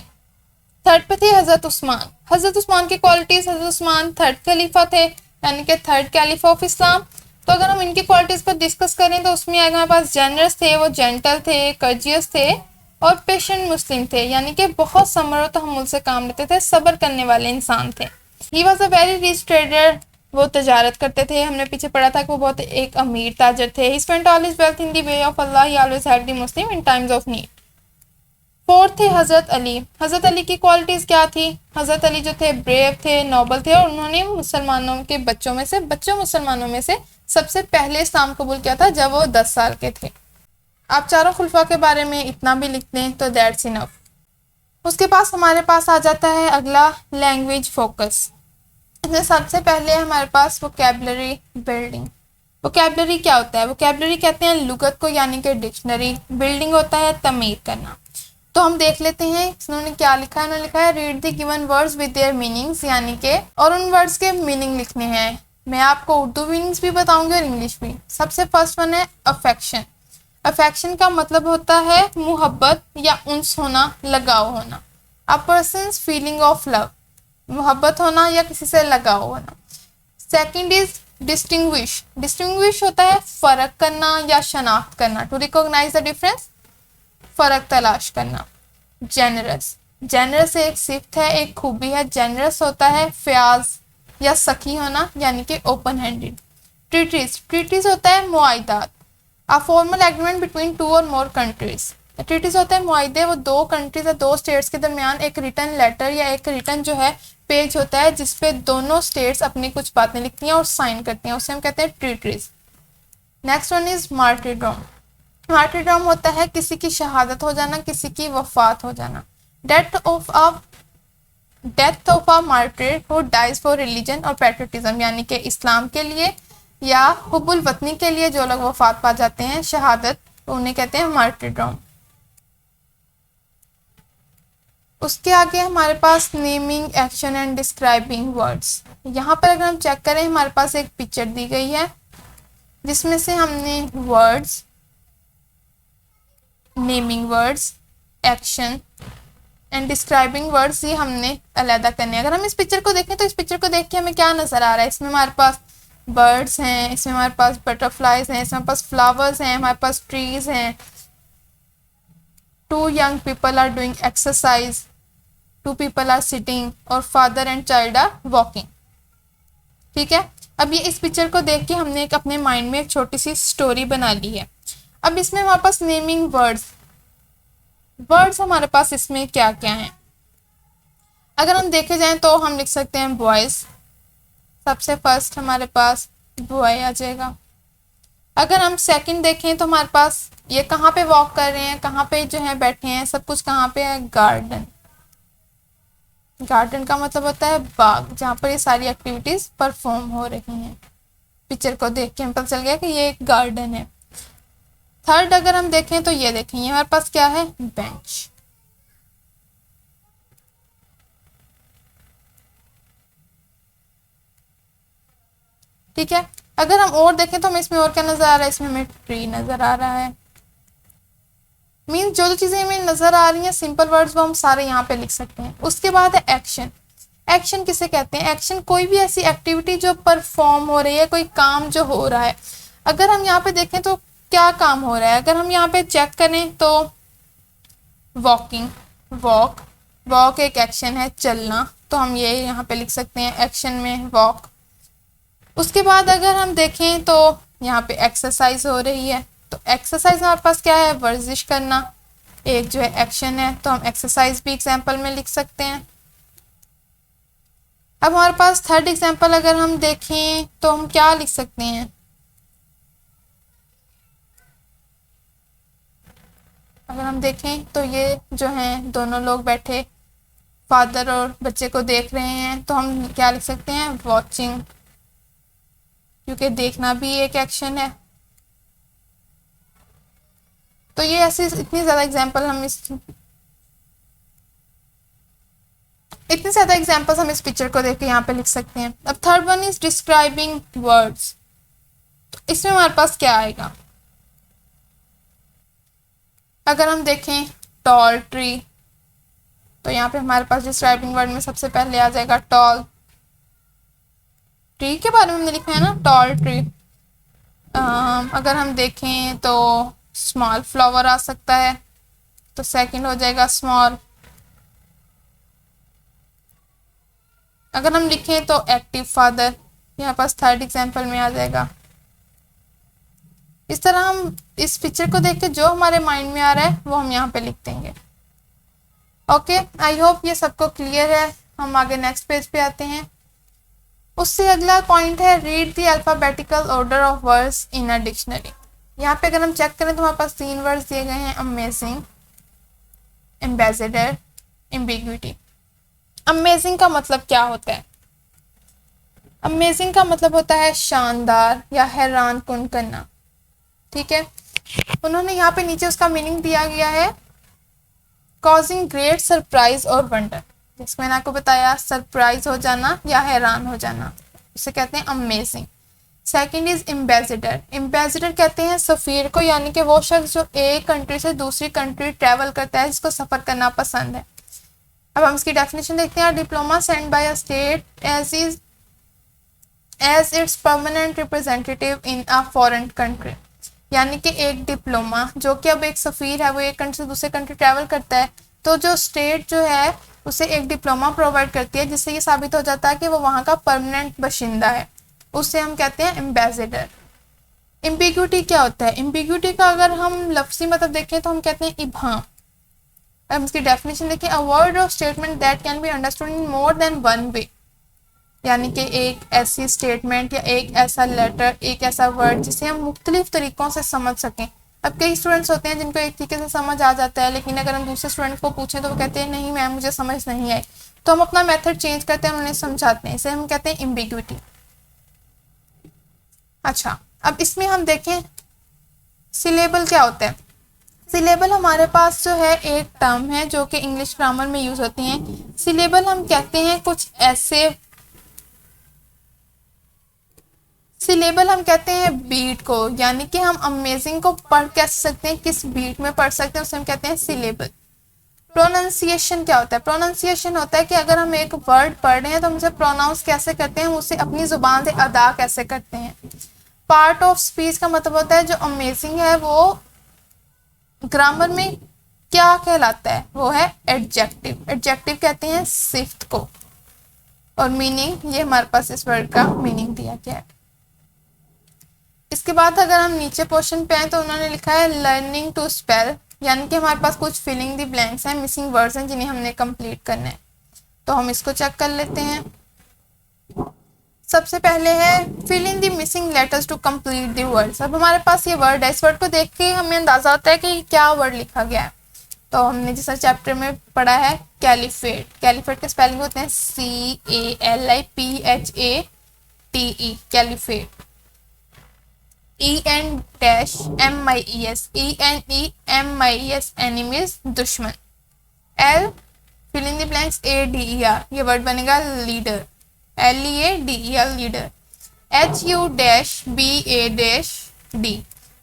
थर्ड पे थे हजरत उस्मान। हजरत उस्मान की क्वालिटीज, हजरत उस्मान थर्ड खलीफा थे यानी कि थर्ड कैलिफ ऑफ इस्लाम। तो अगर हम इनकी क्वालिटीज को डिस्कस करें तो उसमें आगे हमारे पास जेनरस थे, वो जेंटल थे, कर्जियस थे और पेशेंट मुस्लिम थे, यानी कि बहुत समर और तहम्मुल से काम लेते थे, सब्र करने वाले इंसान थे। He was a very rich trader, वो तजारत करते थे। हमने पीछे पढ़ा था कि वो बहुत एक अमीर ताजर थे। ही spent all his wealth in the way of Allah, he always help the Muslim in times of need. Fourth थे हजरत अली। हजरत अली की क्वालिटीज क्या थी? हजरत अली जो थे ब्रेव थे, नोबल थे, और उन्होंने मुसलमानों के बच्चों मुसलमानों में से सबसे पहले इस्लाम कबूल किया था जब वो 10 साल के थे। आप चारों खुलफा के बारे में इतना भी लिख दें तो दैट्स इनफ। उसके पास हमारे पास आ जाता है अगला लैंग्वेज फोकस। इसमें सबसे पहले हमारे पास वोकैबुलरी बिल्डिंग। वोकैबुलरी क्या होता है? वोकैबुलरी कहते हैं लुगत को, यानी कि डिक्शनरी। बिल्डिंग होता है तमीर करना। तो हम देख लेते हैं उन्होंने क्या लिखा है। उन्होंने लिखा है read the given words with their meanings, यानी कि और उन वर्ड्स के मीनिंग लिखने हैं। मैं आपको उर्दू मीनिंग्स भी बताऊंगी और इंग्लिश भी। सबसे फर्स्ट वन है अफेक्शन। अफेक्शन का मतलब होता है मुहब्बत या उन्स होना, लगाव होना। अ पर्सन्स फीलिंग ऑफ लव, मोहब्बत होना या किसी से लगाव होना। Second is distinguish. डिस्टिंग्विश होता है फर्क करना या शनाख्त करना, टू रिकॉग्नाइज द डिफरेंस, फर्क तलाश करना। जेनरस, जेनरस एक सिफ्त है, एक खूबी है। जेनरस होता है फ्याज या सखी होना, यानी कि ओपन हैंडेड। ट्रीटीज, ट्रीटीज होता है मुआहिदात। A formal agreement between two और मोर कंट्रीज। ट्रीटीज होता है मुआहिदे, वो दो कंट्रीज या दो स्टेट्स के दरमियान एक रिटन लेटर या एक रिटन जो है पेज होता है जिसपे दोनों स्टेट्स अपनी कुछ बातें लिखती हैं और साइन करती हैं, उसे हम कहते हैं treaties. Next one is martyrdom. Martyrdom होता है किसी की शहादत हो जाना, किसी की वफात हो जाना। Death of a martyr who dies for religion और पैट्रियटिज्म, यानी कि इस्लाम के लिए या हुब्बुल वतनी के लिए जो लोग वफात पा जाते हैं, शहादत, उन्हें कहते हैं मार्टिरडम। उसके आगे हमारे पास naming, action and describing words. यहाँ पर अगर हम चेक करें हमारे पास एक पिक्चर दी गई है जिसमें से हमने words, naming words, action and describing words ये हमने अलहदा करने। अगर हम इस पिक्चर को देखें तो इस पिक्चर को देख के हमें क्या नज़र आ रहा है? इसमें हमारे पास बर्ड्स हैं, इसमें हमारे पास बटरफ्लाइज हैं, इसमें हमारे पास फ्लावर्स हैं, हमारे पास ट्रीज हैं। Two young people are doing exercise, two people are sitting, और father and child are walking. ठीक है, अब ये इस पिक्चर को देख के हमने एक अपने माइंड में एक छोटी सी स्टोरी बना ली है। अब इसमें हमारे पास नेमिंग वर्ड्स, वर्ड्स हमारे पास इसमें क्या क्या हैं? अगर हम देखे जाएं तो हम लिख सकते हैं बॉयज। सबसे फर्स्ट हमारे पास बॉय आ जाएगा। अगर हम सेकंड देखें तो हमारे पास ये कहाँ पे वॉक कर रहे हैं, कहाँ पे जो है बैठे हैं, सब कुछ कहाँ पे है? गार्डन। गार्डन का मतलब होता है बाग, जहाँ पर ये सारी एक्टिविटीज परफॉर्म हो रही हैं। पिक्चर को देख के हमें पता चल गया कि ये एक गार्डन है। थर्ड अगर हम देखें तो ये देखें, ये हमारे पास क्या है? बेंच। ठीक है, अगर हम और देखें तो हमें इसमें और क्या नजर आ रहा है? इसमें हमें ट्री नजर आ रहा है। मीन्स जो जो चीजें हमें नजर आ रही हैं सिंपल वर्ड्स वो हम सारे यहाँ पे लिख सकते हैं। उसके बाद है एक्शन। एक्शन किसे कहते हैं? एक्शन कोई भी ऐसी एक्टिविटी जो परफॉर्म हो रही है, कोई काम जो हो रहा है। अगर हम यहाँ पे देखें तो क्या काम हो रहा है? अगर हम यहाँ पे चेक करें तो वॉकिंग, वॉक, वॉक एक एक्शन है, चलना, तो हम ये यहाँ पे लिख सकते हैं एक्शन में वॉक। उसके बाद अगर हम देखें तो यहाँ पे एक्सरसाइज हो रही है, तो एक्सरसाइज हमारे पास क्या है? वर्जिश करना, एक जो है एक्शन है, तो हम एक्सरसाइज भी एग्जाम्पल में लिख सकते हैं। अब हमारे पास थर्ड एग्जाम्पल अगर हम देखें तो हम क्या लिख सकते हैं? अगर हम देखें तो ये जो हैं दोनों लोग बैठे फादर और बच्चे को देख रहे हैं, तो हम क्या लिख सकते हैं? वॉचिंग, क्योंकि देखना भी एक एक्शन है। तो ये ऐसे इतनी ज़्यादा एग्जाम्पल्स हम इस पिक्चर को देख के यहाँ पे लिख सकते हैं। अब third one is describing words. तो इसमें हमारे पास क्या आएगा? अगर हम देखें टॉल ट्री, तो यहाँ पे हमारे पास डिस्क्राइबिंग वर्ड में सबसे पहले आ जाएगा टॉल। ट्री के बारे में हमने लिखा है ना, टॉल ट्री। अगर हम देखें तो स्मॉल फ्लावर आ सकता है, तो सेकंड हो जाएगा स्मॉल। अगर हम लिखें तो एक्टिव फादर, यहाँ पास थर्ड एग्जाम्पल में आ जाएगा। इस तरह हम इस पिक्चर को देख के जो हमारे माइंड में आ रहा है वो हम यहाँ पे लिख देंगे। ओके, आई होप ये सबको क्लियर है। हम आगे नेक्स्ट पेज पे आते हैं। उससे अगला पॉइंट है read the alphabetical order of words in a dictionary. यहाँ पे अगर हम चेक करें तो हमारे पास 3 वर्ड्स दिए गए हैं, अमेजिंग, एम्बेसडर, एम्बिग्विटी। अमेजिंग का मतलब क्या होता है? अमेजिंग का मतलब होता है शानदार या हैरान कुन करना। ठीक है, उन्होंने यहाँ पे नीचे उसका मीनिंग दिया गया है कॉजिंग ग्रेट सरप्राइज और वंडर। जिसमें मैंने आपको बताया सरप्राइज हो जाना या हैरान हो जाना, उसे कहते हैं amazing. Second is ambassador. Ambassador कहते हैं सफ़ीर को, यानी कि वो शख्स जो एक कंट्री से दूसरी कंट्री ट्रैवल करता है, जिसको सफ़र करना पसंद है। अब हम इसकी डेफिनेशन देखते हैं। Diploma send by a state as its permanent representative in a foreign country. यानी कि एक डिप्लोमा जो कि अब एक सफ़ीर है, वो एक कंट्री से दूसरे कंट्री ट्रैवल करता है, तो जो स्टेट जो है उसे एक डिप्लोमा प्रोवाइड करती है, जिससे ये साबित हो जाता है कि वो वहाँ का परमानेंट बाशिंदा है। उसे हम कहते हैं एम्बेसडर। एम्बिग्यूटी क्या होता है? एम्बिग्यूटी का अगर हम लफ्ज़ी मतलब देखें तो हम कहते हैं इब्हाम। अब इसकी डेफिनेशन देखें, अ वर्ड और statement that can be understood in more than one way. यानी कि एक ऐसी स्टेटमेंट या एक ऐसा लेटर, एक ऐसा वर्ड जिसे हम मुख्तलिफ तरीक़ों से समझ सकें। अब कई स्टूडेंट्स होते हैं जिनको एक तरीके से समझ आ जाता है, लेकिन अगर हम दूसरे स्टूडेंट को पूछें तो वो कहते हैं नहीं मैम मुझे समझ नहीं आई, तो हम अपना मेथड चेंज करते हैं, उन्हें समझाते हैं। इसे हम कहते हैं एम्बिग्यूटी। अच्छा, अब इसमें हम देखें सिलेबल क्या होता है। सिलेबल हमारे पास जो है एक टर्म है जो कि इंग्लिश ग्रामर में यूज़ होती हैं। सिलेबल हम कहते हैं कुछ ऐसे, सिलेबल हम कहते हैं बीट को, यानी कि हम अमेजिंग को पढ़ कैसे सकते हैं, किस बीट में पढ़ सकते हैं, उसे हम कहते हैं सिलेबल। प्रोनाउंसिएशन क्या होता है? प्रोनाउंसिएशन होता है कि अगर हम एक वर्ड पढ़ रहे हैं तो हम उसे प्रोनाउंस कैसे करते हैं, हम उसे अपनी ज़ुबान से अदा कैसे करते हैं। पार्ट ऑफ स्पीच का मतलब होता है जो अमेजिंग है वो ग्रामर में क्या कहलाता है, वो है एडजेक्टिव। एडजेक्टिव कहते हैं सिफ्त को। और मीनिंग, ये हमारे पास इस वर्ड का मीनिंग दिया गया है। इसके बाद अगर हम नीचे पोर्शन पे आए तो उन्होंने लिखा है लर्निंग टू स्पेल, यानी कि हमारे पास कुछ फिलिंग द ब्लैंक्स हैं, मिसिंग वर्ड्स हैं जिन्हें हमने कंप्लीट करना है। तो हम इसको चेक कर लेते हैं। सबसे पहले है fill in the missing letters to complete the words. अब हमारे पास ये वर्ड है, इस वर्ड को देख के हमें अंदाजा होता है कि क्या वर्ड लिखा गया है। तो हमने जैसा चैप्टर में पढ़ा है कैलिफेट। कैलिफेट के स्पेलिंग होते हैं CALIPHATE, कैलिफेट। EN-MIES, एनिमीज दुश्मन। L fill in the blanks ADER, ये वर्ड बनेगा लीडर, LEADER लीडर। HUBAD,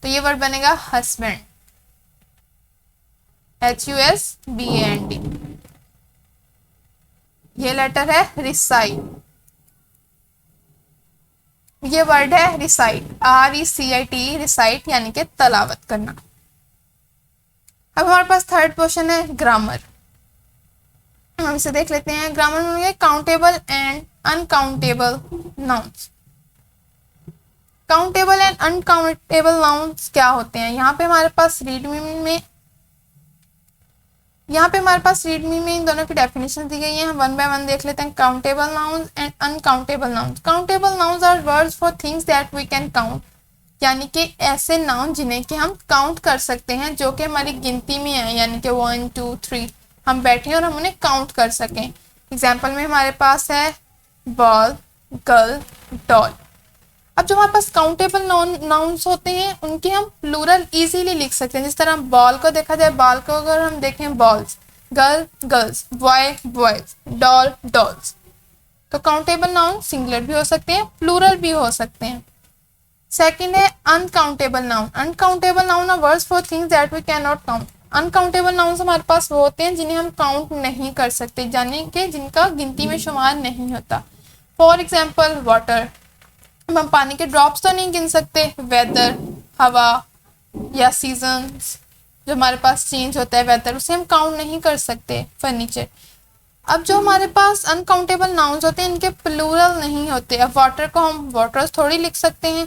तो ये वर्ड बनेगा हस्बैंड, HUSBAND। ये लेटर है रिसाइट, ये वर्ड है रिसाइट, RECIT, रिसाइट यानी कि तलावत करना। अब हमारे पास थर्ड क्वेश्चन है ग्रामर। हम इसे देख लेते हैं। ग्रामर में countable and uncountable nouns. Countable and uncountable nouns क्या होते हैं? यहाँ पे हमारे पास रीडमी में इन दोनों की डेफिनेशन दी गई है। हम वन बाय वन देख लेते हैं। Countable nouns and uncountable nouns. Countable nouns are words for things that we can count, यानी कि ऐसे नाउन जिन्हें कि हम काउंट कर सकते हैं, जो कि हमारी गिनती में है, यानी कि 1 2 3 हम बैठे और हम उन्हें काउंट कर सकें। एग्जाम्पल में हमारे पास है बॉल, गर्ल, डॉल। अब जो हमारे पास काउंटेबल नाउन्स होते हैं उनके हम प्लूरल इजीली लिख सकते हैं। जिस तरह बॉल को देखा जाए, बॉल को अगर हम देखें balls, girl girls, boy boys, doll dolls. तो काउंटेबल नाउन सिंगुलर भी हो सकते हैं, प्लूरल भी हो सकते हैं। सेकंड है uncountable noun. Uncountable noun are words for things that we can not count. Uncountable nouns हमारे पास वो होते हैं जिन्हें हम काउंट नहीं कर सकते, यानी कि जिनका गिनती में शुमार नहीं होता। फॉर एग्जाम्पल वाटर, हम पानी के ड्रॉप्स तो नहीं गिन सकते। वेदर, हवा या सीजन्स जो हमारे पास चेंज होता है वेदर, उसे हम काउंट नहीं कर सकते। फर्नीचर। अब जो हमारे पास अनकाउंटेबल नाउन्स होते हैं इनके प्लूरल नहीं होते। अब वाटर को हम वाटर्स थोड़ी लिख सकते हैं,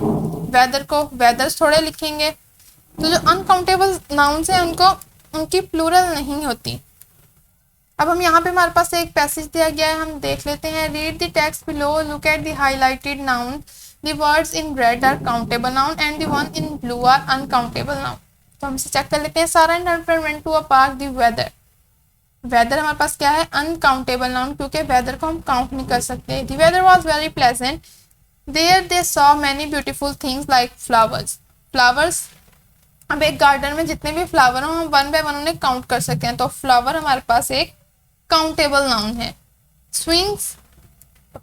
वेदर को वेदर्स थोड़े लिखेंगे। तो जो अनकाउंटेबल नाउन्स हैं उनको उनकी प्लूरल नहीं होती। अब हम यहाँ पे हमारे पास एक पैसेज दिया गया है, हम देख लेते हैं। Read the text below, look at the highlighted noun, the words in red are countable noun and the one in blue are uncountable noun. तो हम इसे चेक कर लेते हैं। Sara and her went to a park, the weather, weather हमारे पास क्या है, अनकाउंटेबल नाउन, क्योंकि वेदर को हम काउंट नहीं कर सकते। The weather was very pleasant, there they saw many beautiful things like flowers, flowers. अब एक गार्डन में जितने भी फ्लावर हो हम वन बाय वन उन्हें काउंट कर सकते हैं, तो फ्लावर हमारे पास एक काउंटेबल नाउन है। स्विंग्स,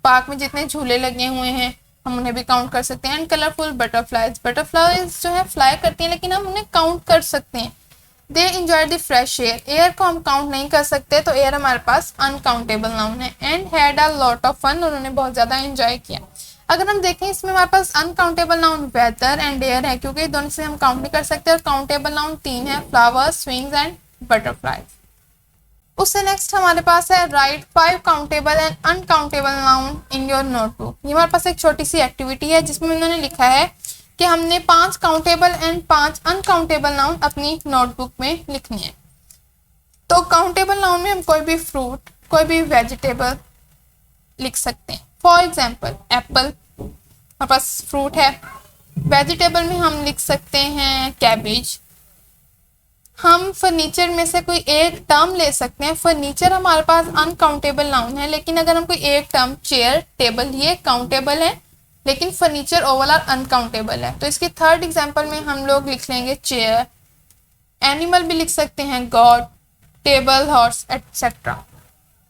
पार्क में जितने झूले लगे हुए हैं हम उन्हें भी काउंट कर सकते हैं। एंड कलरफुल बटरफ्लाइज, बटरफ्लाइज जो है फ्लाई करती हैं लेकिन हम उन्हें काउंट कर सकते हैं। They enjoy the fresh air, air को हम काउंट नहीं कर सकते, तो एयर हमारे पास अनकाउंटेबल नाउन है। And had a lot of fun, उन्होंने बहुत ज़्यादा एंजॉय किया। अगर हम देखें इसमें हमारे पास uncountable noun weather and air है, क्योंकि दोनों से हम काउंट नहीं कर सकते, और काउंटेबल नाउन 3 है, फ्लावर्स, स्विंग्स एंड बटरफ्लाइज। उससे नेक्स्ट हमारे पास है right 5 countable and uncountable noun in your notebook. ये हमारे पास एक छोटी सी एक्टिविटी है जिसमें उन्होंने लिखा है कि हमने 5 काउंटेबल एंड 5 अनकाउंटेबल नाउन अपनी नोटबुक में लिखनी है। तो काउंटेबल नाउन में हम कोई भी फ्रूट, कोई भी वेजिटेबल लिख सकते हैं। फॉर एग्जाम्पल एप्पल हमारे पास फ्रूट है। वेजिटेबल में हम लिख सकते हैं कैबेज। हम फर्नीचर में से कोई एक टर्म ले सकते हैं। फर्नीचर हमारे पास अनकाउंटेबल नाउन है, लेकिन अगर हम कोई एक टर्म, चेयर, टेबल, ये काउंटेबल है, लेकिन फर्नीचर ओवरऑल अनकाउंटेबल है। तो इसकी थर्ड एग्जांपल में हम लोग लिख लेंगे चेयर। एनिमल भी लिख सकते हैं गॉड, टेबल, हॉर्स एटसेट्रा।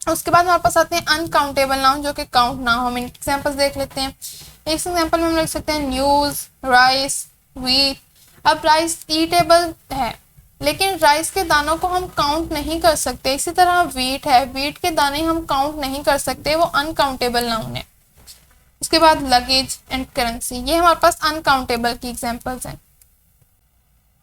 उसके बाद हमारे पास आते हैं अनकाउंटेबल नाउन जो कि काउंट ना हो। हम एग्जाम्पल्स देख लेते हैं। एक एग्जाम्पल में हम लिख सकते हैं न्यूज़, राइस, व्हीट। अब राइस ईटेबल है, लेकिन राइस के दानों को हम काउंट नहीं कर सकते। इसी तरह व्हीट है, व्हीट के दाने हम काउंट नहीं कर सकते, वो अनकाउंटेबल नाउन है। उसके बाद लगेज एंड करेंसी, ये हमारे पास अनकाउंटेबल की एग्जांपल्स हैं।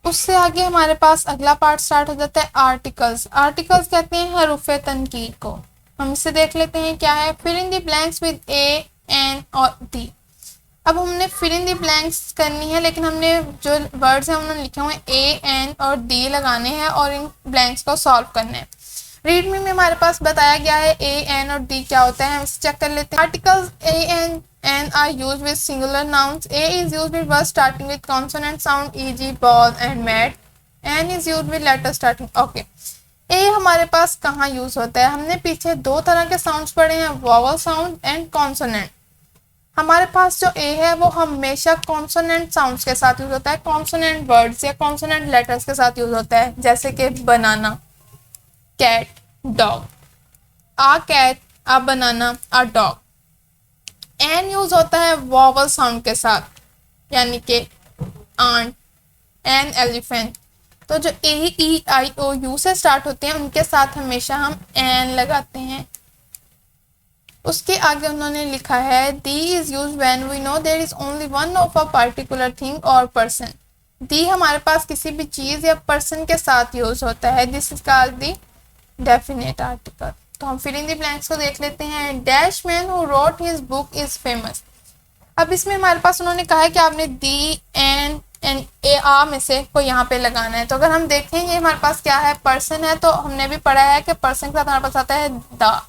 उससे आगे हमारे पास अगला पार्ट स्टार्ट हो जाता है आर्टिकल्स। आर्टिकल्स कहते हैं हरूफ तनकीर को। हम इसे देख लेते हैं क्या है। Fill in the blanks with a, an और दी। अब हमने फिल इन दी ब्लैंक्स करनी है, लेकिन हमने जो वर्ड्स हैं उन्होंने लिखे हुए ए, एन और डी लगाने हैं और इन ब्लैंक्स को सॉल्व करना है। रीड मी में हमारे पास बताया गया है ए, एन और डी क्या होता है, हम इसे चेक कर लेते हैं। Articles a and an are used with singular nouns. A is used with word starting with consonant sound e g. Ball and mat. An is used with letter starting. Okay, a हमारे पास कहाँ use होता है? हमने पीछे 2 तरह के sounds पढ़े हैं, वॉवल साउंड एंड कॉन्सोनेंट। हमारे पास जो ए है वो हमेशा कॉन्सोनेंट साउंड्स के साथ यूज होता है, कॉन्सोनेंट वर्ड्स या कॉन्सोनेंट लेटर्स के साथ यूज होता है, जैसे कि बनाना, कैट, डॉग। आ कैट, आ बनाना, आ डॉग। एन यूज होता है वॉवल साउंड के साथ, यानी कि आंट, एन एलिफेंट। तो जो ए, ई, आई, ओ, यू से स्टार्ट होते हैं उनके साथ हमेशा हम एन लगाते हैं। उसके आगे उन्होंने लिखा है the is use when we know there is only one of a particular thing और पर्सन। दी हमारे पास किसी भी चीज या पर्सन के साथ यूज होता है। This is called the definite article. तो हम फिल इन दी ब्लैंक्स को देख लेते हैं। Dash man who wrote his book is famous. अब इसमें हमारे पास उन्होंने कहा है कि आपने दी, एन एंड ए, आ में से कोई यहाँ पे लगाना है। तो अगर हम देखें ये हमारे पास क्या है, पर्सन है, तो हमने भी पढ़ा है कि पर्सन के साथ हमारे पास आता है the.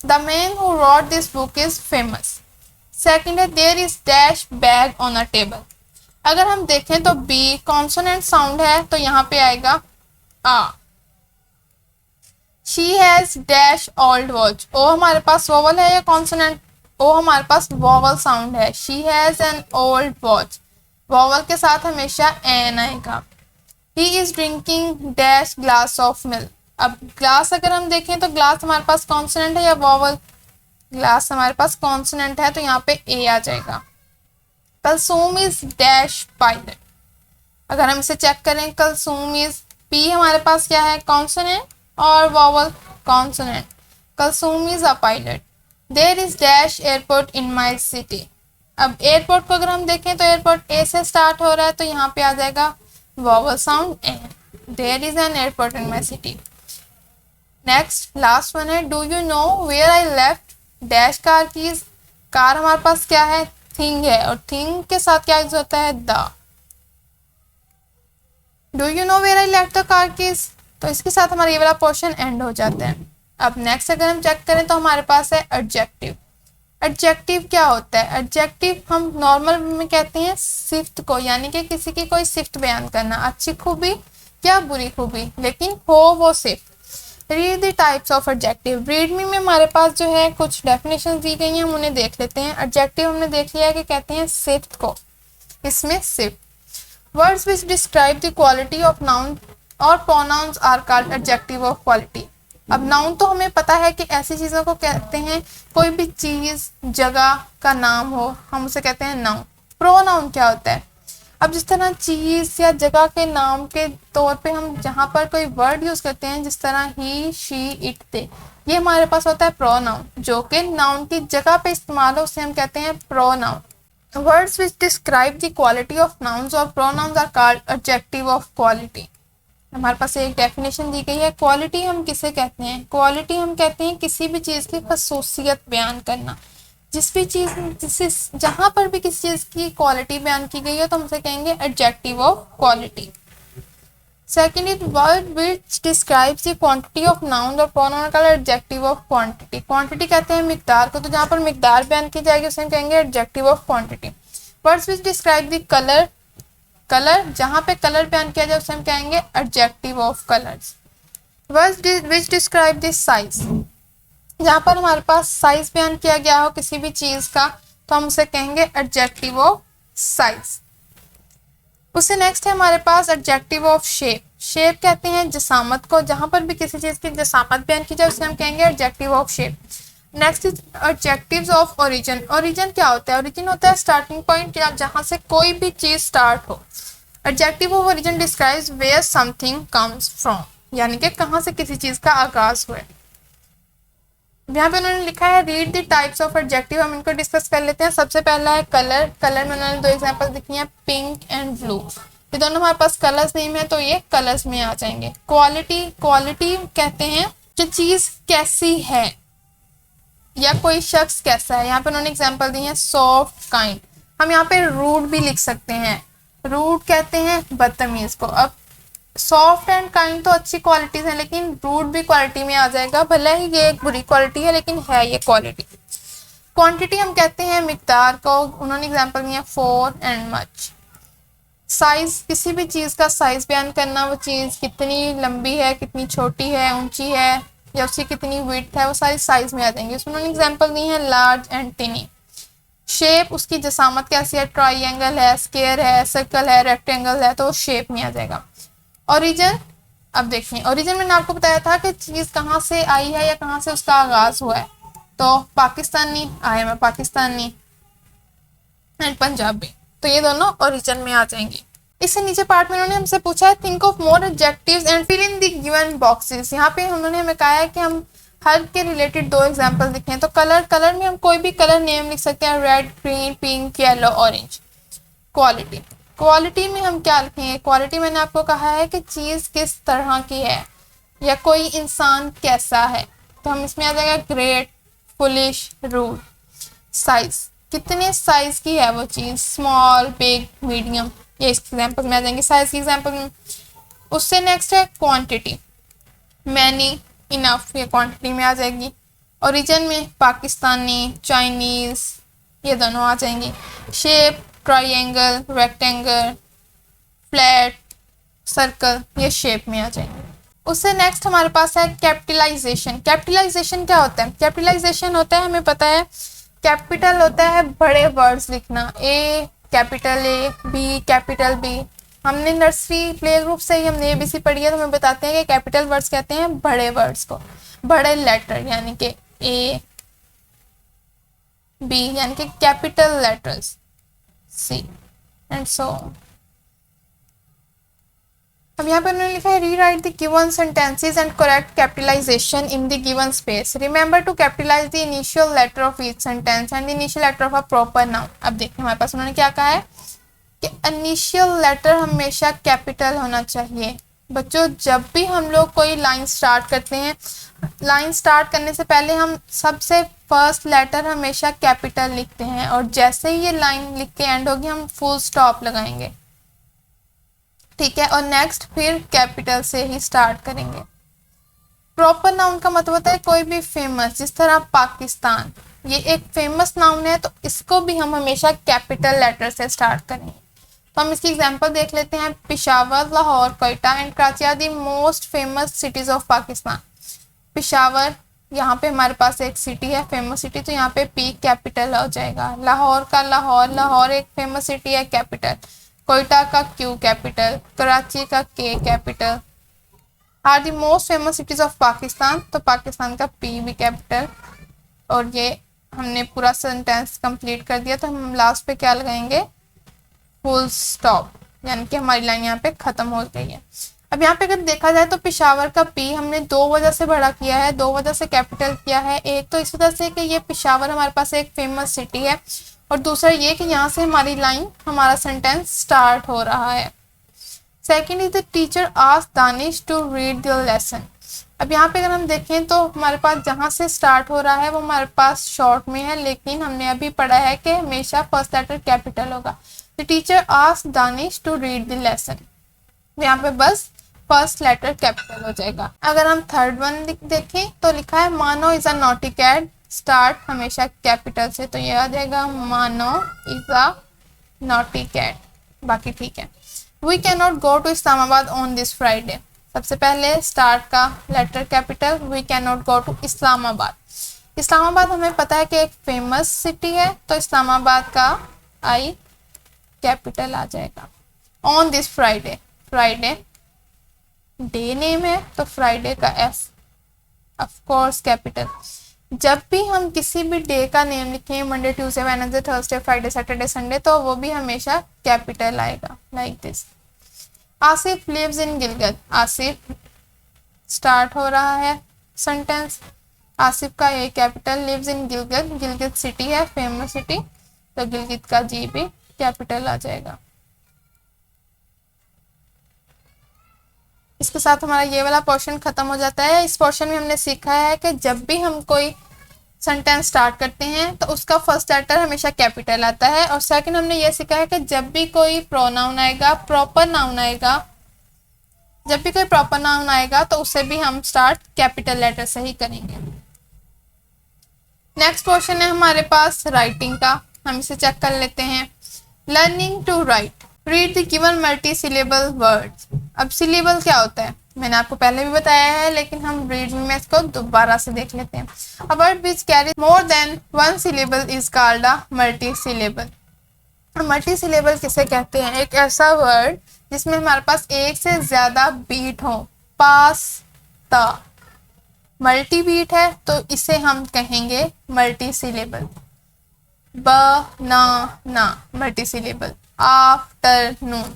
The man who wrote this book is famous. Second है there is dash bag on a table. अगर हम देखें तो B कॉन्सोनेंट साउंड है, तो यहाँ पे आएगा आ। She has dash old watch. O हमारे पास वोवल है या कॉन्सोनेंट? O हमारे पास वोवल साउंड है। She has an old watch. Vowel के साथ हमेशा एन आएगा। He is drinking dash glass of milk. अब ग्लास अगर हम देखें तो ग्लास हमारे पास कॉन्सोनेंट है या वॉवल? ग्लास हमारे पास कॉन्सोनेंट है, तो यहाँ पे ए आ जाएगा। Kulsoom is dash pilot. अगर हम इसे चेक करें, कलसूम इज, पी हमारे पास क्या है, कॉन्सोनेंट और vowel consonant. Kulsoom is a pilot. There is dash airport in my city. अब एयरपोर्ट को अगर हम देखें तो एयरपोर्ट ए से स्टार्ट हो रहा है, तो यहाँ पे आ जाएगा vowel sound an. There is an airport in my city. Next last one है do you know where I left dash car keys. Car हमारे पास क्या है, थिंग है, और थिंग के साथ क्या यूज होता है, the. Do you know where I left the car keys. तो इसके साथ हमारा ये वाला पोर्शन एंड हो जाता है। अब नेक्स्ट अगर हम चेक करें तो हमारे पास है एडजेक्टिव। एडजेक्टिव क्या होता है? एडजेक्टिव हम नॉर्मल में कहते हैं सिफ्त को, यानी कि किसी की कोई सिफ्त बयान करना, अच्छी खूबी या बुरी खूबी, लेकिन हो वो सिफ्त। Read the types of adjective. Read me में हमारे पास जो है कुछ डेफिनेशन दी गई हैं, हम उन्हें देख लेते हैं। एडजेक्टिव हमने देख लिया है कि कहते हैं सिफ्त को, इसमें सिफ्त। Words which describe the quality of noun और pronouns are called adjective of quality. अब नाउन तो हमें पता है कि ऐसी चीज़ों को कहते हैं, कोई भी चीज़ जगह का नाम हो हम उसे कहते हैं नाउन। प्रोनाउन क्या होता है? अब जिस तरह चीज़ या जगह के नाम के तौर पे हम जहाँ पर कोई वर्ड यूज़ करते हैं, जिस तरह ही, शी, इट, दे, ये हमारे पास होता है प्रोनाउन, जो कि नाउन की जगह पे इस्तेमाल हो उसे हम कहते हैं pronoun. Words which describe the quality of nouns और pronouns are called adjective of quality. हमारे पास एक डेफिनेशन दी गई है। क्वालिटी हम किसे कहते हैं? क्वालिटी हम कहते हैं किसी भी चीज़ की खसूसियत बयान करना। जिस भी चीज़, जिससे जहाँ पर भी किसी चीज़ की क्वालिटी बयान की गई है तो हम उसे कहेंगे adjective of quality. Second is word which describes the quantity of noun और प्रोनाउन का एडजेक्टिव ऑफ क्वांटिटी। क्वांटिटी कहते हैं मिकदार को, तो जहाँ पर मिकदार बयान की जाएगी उसे हम कहेंगे adjective of quantity. Words which describe the colour, colour जहाँ पे कलर बयान किया जाए उसे हम कहेंगे adjective of colours. Words which describe the size, जहाँ पर हमारे पास साइज बयान किया गया हो किसी भी चीज़ का तो हम उसे कहेंगे एडजेक्टिव ऑफ साइज। उससे नेक्स्ट है हमारे पास एडजेक्टिव ऑफ शेप। शेप कहते हैं जसामत को, जहाँ पर भी किसी चीज़ की जसामत बयान की जाए उसे हम कहेंगे adjective of shape. Next is adjectives of origin. Origin क्या होता है? ओरिजिन होता है स्टार्टिंग पॉइंट, या जहाँ से कोई भी चीज़ स्टार्ट हो। Adjective of origin describes where something comes from, यानी कि कहाँ से किसी चीज़ का आगाज हुआ है। यहाँ पे उन्होंने लिखा है read the types of adjective, हम इनको डिस्कस कर लेते हैं। सबसे पहला है कलर। कलर में उन्होंने दो एग्जांपल दिखी हैं, पिंक एंड ब्लू। ये दोनों हमारे पास कलर्स नेम है तो ये कलर्स में आ जाएंगे। क्वालिटी, क्वालिटी कहते हैं कि चीज़ कैसी है या कोई शख्स कैसा है। यहाँ पे उन्होंने एग्जांपल दी है सॉफ्ट, काइंड। हम यहाँ पे रूड भी लिख सकते हैं। रूड कहते हैं बदतमीज को। अब सॉफ्ट एंड काइंड तो अच्छी क्वालिटीज हैं, लेकिन रूड भी क्वालिटी में आ जाएगा, भले ही ये एक बुरी क्वालिटी है लेकिन है ये क्वालिटी। क्वांटिटी हम कहते हैं मिकदार को, उन्होंने एग्जांपल दिया फॉर एंड मच। साइज, किसी भी चीज़ का साइज बयान करना, वो चीज़ कितनी लंबी है, कितनी छोटी है, ऊंची है, या उसकी कितनी विड्थ है, वो सारी साइज में आ जाएंगे। उसमें उन्होंने एग्जांपल दी है लार्ज एंड टिनी। शेप, उसकी जसामत कैसी है, ट्राइंगल है, स्क्वायर है, सर्कल है, रेक्टेंगल है, तो वो शेप में आ जाएगा। ओरिजिन, अब देखिए ओरिजिन मैंने आपको बताया था कि चीज़ कहाँ से आई है या कहाँ से उसका आगाज हुआ है, तो Pakistani, I am Pakistani and Punjabi, तो ये दोनों ओरिजिन में आ जाएंगे। इससे नीचे पार्ट में उन्होंने हमसे पूछा है think of more adjectives and fill in the given boxes. यहाँ पे उन्होंने हमें कहा है कि हम हर के रिलेटेड दो एग्जांपल लिखें। तो कलर, कलर में हम कोई भी कलर नेम लिख सकते हैं, red, green, pink, yellow, orange. Quality, quality में हम क्या लिखेंगे? क्वालिटी मैंने आपको कहा है कि चीज़ किस तरह की है या कोई इंसान कैसा है, तो हम इसमें आ जाएगा ग्रेट, फुलिश, रूड। साइज, कितने साइज की है वो चीज़, स्मॉल, बिग, मीडियम, ये इस एग्जाम्पल में आ जाएंगे साइज की एग्जाम्पल में। उससे नेक्स्ट है क्वांटिटी, मैनी, इनफ, ये क्वांटिटी में आ जाएगी। ओरिजिन में पाकिस्तानी, चाइनीज़, ये दोनों आ जाएंगे। Shape, triangle, rectangle, flat, circle, ये शेप में आ जाएंगे। उससे नेक्स्ट हमारे पास है कैपिटलाइजेशन। कैपिटलाइजेशन क्या होता है? कैपिटलाइजेशन होता है, हमें पता है कैपिटल होता है बड़े वर्ड्स लिखना, A capital A, B capital B. हमने नर्सरी प्ले ग्रुप से ही हमने एबीसी पढ़ी है, तो हमें बताते हैं कि कैपिटल वर्ड्स कहते हैं बड़े वर्ड्स को, बड़े लेटर, यानी कि ए, बी, यानी कि capital letters, C and so. अब यहाँ पर उन्होंने लिखा है rewrite the given sentences and correct capitalization in the given space. Remember to capitalize the initial letter of each sentence and the initial letter of a proper noun. अब देखिए हमारे पास उन्होंने क्या कहा है कि इनिशियल लेटर हमेशा कैपिटल होना चाहिए। बच्चों, जब भी हम लोग कोई लाइन स्टार्ट करते हैं, लाइन स्टार्ट करने से पहले हम सबसे फर्स्ट लेटर हमेशा कैपिटल लिखते हैं, और जैसे ही ये लाइन लिख के एंड होगी हम फुल स्टॉप लगाएंगे, ठीक है, और नेक्स्ट फिर कैपिटल से ही स्टार्ट करेंगे। प्रॉपर नाउन का मतलब होता है कोई भी फेमस, जिस तरह पाकिस्तान, ये एक फेमस नाउन है, तो इसको भी हम हमेशा कैपिटल लेटर से स्टार्ट करेंगे। तो हम इसकी एग्जांपल देख लेते हैं। Peshawar, Lahore, Quetta and Karachi are the most famous cities of Pakistan. Peshawar, यहाँ पे हमारे पास एक सिटी है फेमस सिटी, तो यहाँ पे पी कैपिटल हो जाएगा। लाहौर का लाहौर, लाहौर एक फेमस सिटी है, कैपिटल। कोयटा का क्यू कैपिटल, कराची का K capital. Are the most famous cities of Pakistan, तो पाकिस्तान का पी भी कैपिटल। और ये हमने पूरा सेंटेंस कंप्लीट कर दिया, तो हम लास्ट पे क्या लगाएंगे, फुल स्टॉप, यानी कि हमारी लाइन यहाँ पे खत्म हो गई है। अब यहाँ पे अगर देखा जाए तो पेशावर का पी हमने दो वजह से बड़ा किया है, दो वजह से कैपिटल किया है। एक तो इस वजह से कि ये पेशावर हमारे पास एक फेमस सिटी है, और दूसरा ये कि यहाँ से हमारी लाइन, हमारा सेंटेंस स्टार्ट हो रहा है। Second is the teacher asked Danish to read the lesson. अब यहाँ पे अगर हम देखें तो हमारे पास जहाँ से स्टार्ट हो रहा है वो हमारे पास शॉर्ट में है, लेकिन हमने अभी पढ़ा है कि हमेशा फर्स्ट लेटर कैपिटल होगा। The teacher asked Danish to read the lesson, यहाँ पे बस फर्स्ट लेटर कैपिटल हो जाएगा। अगर हम थर्ड वन देखें तो लिखा है Mano is a naughty cat, start हमेशा कैपिटल से, तो ये आ जाएगा मानो इज अ नॉटी कैट। बाकी ठीक है। We can not go to Islamabad on this Friday, सबसे पहले स्टार्ट का letter capital, we can not go to Islamabad. Islamabad हमें पता है कि एक फेमस सिटी है, तो इस्लामाबाद का आई कैपिटल आ जाएगा। On this Friday, Friday day name है, तो फ्राइडे का एफ ऑफ कोर्स कैपिटल। जब भी हम किसी भी डे का नेम लिखें, Monday, Tuesday, Wednesday, Thursday, Friday, Saturday, Sunday, तो वो भी हमेशा कैपिटल आएगा, like this. Asif lives in Gilgit, Asif start हो रहा है सेंटेंस, आसिफ का A capital, lives in Gilgit, Gilgit city है, फेमस सिटी, तो गिलगित का जी भी कैपिटल आ जाएगा। इसके साथ हमारा ये वाला पोर्शन खत्म हो जाता है। इस पोर्शन में हमने सीखा है कि जब भी हम कोई सेंटेंस स्टार्ट करते हैं तो उसका फर्स्ट लेटर हमेशा कैपिटल आता है, और सेकंड हमने ये सीखा है कि जब भी कोई प्रोनाउन आएगा, प्रॉपर नाउन आएगा, जब भी कोई प्रॉपर नाउन आएगा तो उसे भी हम स्टार्ट कैपिटल लेटर से ही करेंगे। नेक्स्ट पोर्शन है हमारे पास राइटिंग का, हम इसे चेक कर लेते हैं। Learning to write, read the given multi syllable words. अब सिलेबल क्या होता है मैंने आपको पहले भी बताया है, लेकिन हम रीड में इसको दोबारा से देख लेते हैं। A word which carry more than one syllable is called a multi syllable. Multi syllable किसे कहते हैं, एक ऐसा वर्ड जिसमें हमारे पास एक से ज्यादा बीट हो, पास्ता मल्टी बीट है तो इसे हम कहेंगे मल्टी सिलेबल। बनाना मल्टी सिलेबल, आफ्टरनून,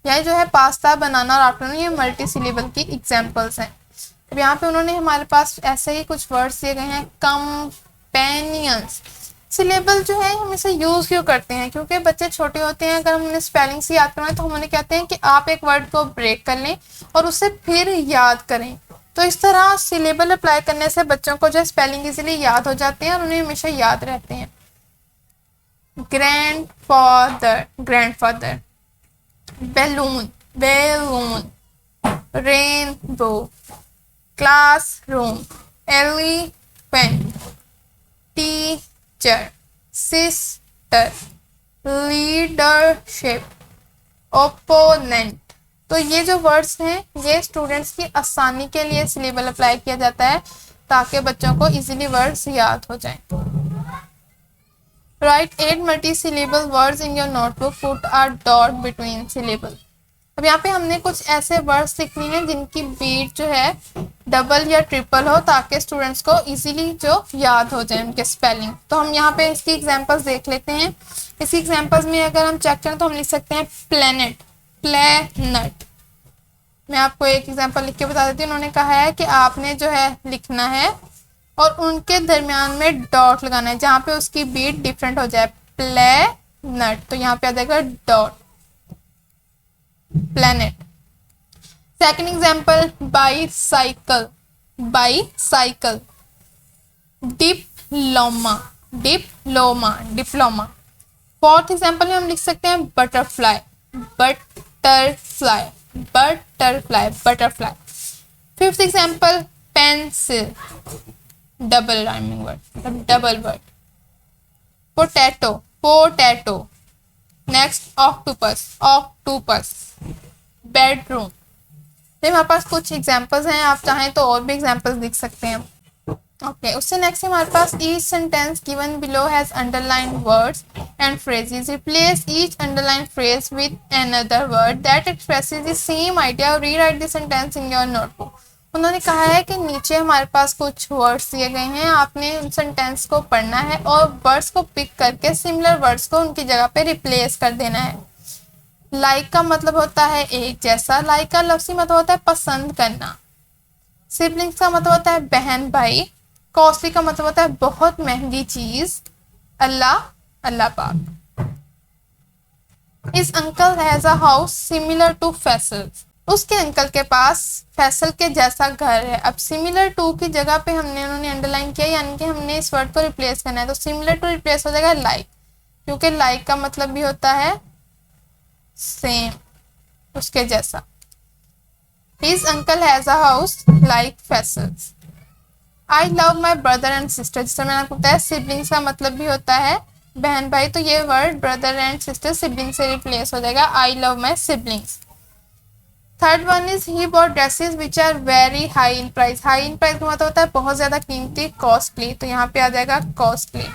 यह जो है पास्ता, बनाना और आफ्टरनून, ये मल्टी सिलेबल की एग्जांपल्स हैं। अब यहाँ पे उन्होंने हमारे पास ऐसे ही कुछ वर्ड्स दिए गए हैं। कंपेनियंस, सिलेबल जो है हम इसे यूज क्यों करते हैं, क्योंकि बच्चे छोटे होते हैं, अगर हम उन्हें स्पेलिंग से याद करवाएं तो हम उन्हें कहते हैं कि आप एक वर्ड को ब्रेक कर लें और उसे फिर याद करें। तो इस तरह सिलेबल अप्लाई करने से बच्चों को जो स्पेलिंग इजीली याद हो जाते हैं और उन्हें हमेशा याद रहते हैं। Grandfather, grandfather, balloon, balloon, rainbow, classroom, elephant, teacher, sister, leadership, opponent. तो ये जो वर्ड्स हैं ये स्टूडेंट्स की आसानी के लिए सिलेबल अप्लाई किया जाता है ताकि बच्चों को इजीली वर्ड्स याद हो जाएं। Write 8 multi-syllable words in your notebook. Put a dot between syllable. अब यहाँ पे हमने कुछ ऐसे वर्ड्स लिखनी है जिनकी बीट जो है डबल या ट्रिपल हो ताकि स्टूडेंट्स को इजीली जो याद हो जाए उनके स्पेलिंग। तो हम यहाँ पे इसकी एग्जांपल्स देख लेते हैं। इसी एग्जांपल्स में अगर हम चेक करें तो हम लिख सकते हैं प्लेनेट, प्लेनेट। मैं आपको एक एग्जांपल लिख के बता देती हूँ। उन्होंने कहा है कि आपने जो है लिखना है और उनके दरमियान में डॉट लगाना है जहाँ पे उसकी बीट डिफरेंट हो जाए, प्लेनेट, तो यहाँ पे आ जाएगा dot, planet. Second example bicycle, bicycle, diploma, diploma, diploma. Fourth example में हम लिख सकते हैं butterfly, butterfly, butterfly, butterfly. Fifth example pencil, double rhyming word, मतलब double word. Potato, potato. Next octopus, octopus. Bedroom. तो हमारे पास कुछ एग्जांपल्स हैं, आप चाहें तो और भी एग्जांपल्स लिख सकते हैं। ओके, उससे नेक्स्ट हमारे पास each sentence given below has underline words and phrases. Replace each underline phrase with another word that expresses the same idea. Rewrite the sentence in your notebook. उन्होंने कहा है कि नीचे हमारे पास कुछ वर्ड्स दिए गए हैं, आपने उन सेंटेंस को पढ़ना है और वर्ड्स को पिक करके सिमिलर वर्ड्स को उनकी जगह पे रिप्लेस कर देना है। लाइक का मतलब होता है एक जैसा, लाइक का लफ्ज़ी मतलब होता है पसंद करना। सिबलिंग्स का मतलब होता है बहन भाई। कॉस्टली का मतलब होता है बहुत महंगी चीज। अल्लाह, अल्लाह पाक। His uncle has a house similar to Faisal. उसके अंकल के पास फैसल के जैसा घर है। अब सिमिलर टू की जगह पे उन्होंने अंडरलाइन किया, यानी कि हमने इस वर्ड को रिप्लेस करना है। तो सिमिलर टू रिप्लेस हो जाएगा लाइक, क्योंकि लाइक का मतलब भी होता है सेम, उसके जैसा। His uncle has a house like Faisal's. I love my brother and sister. जिससे मैंने आपको बताया सिबलिंग्स का मतलब भी होता है बहन भाई, तो ये word brother and sister sibling से रिप्लेस हो जाएगा। I love my siblings. Third one is he bought dresses which are very high in price. High in price का मतलब होता है बहुत ज्यादा कीमती, कॉस्टली, तो यहाँ पे आ जाएगा costly.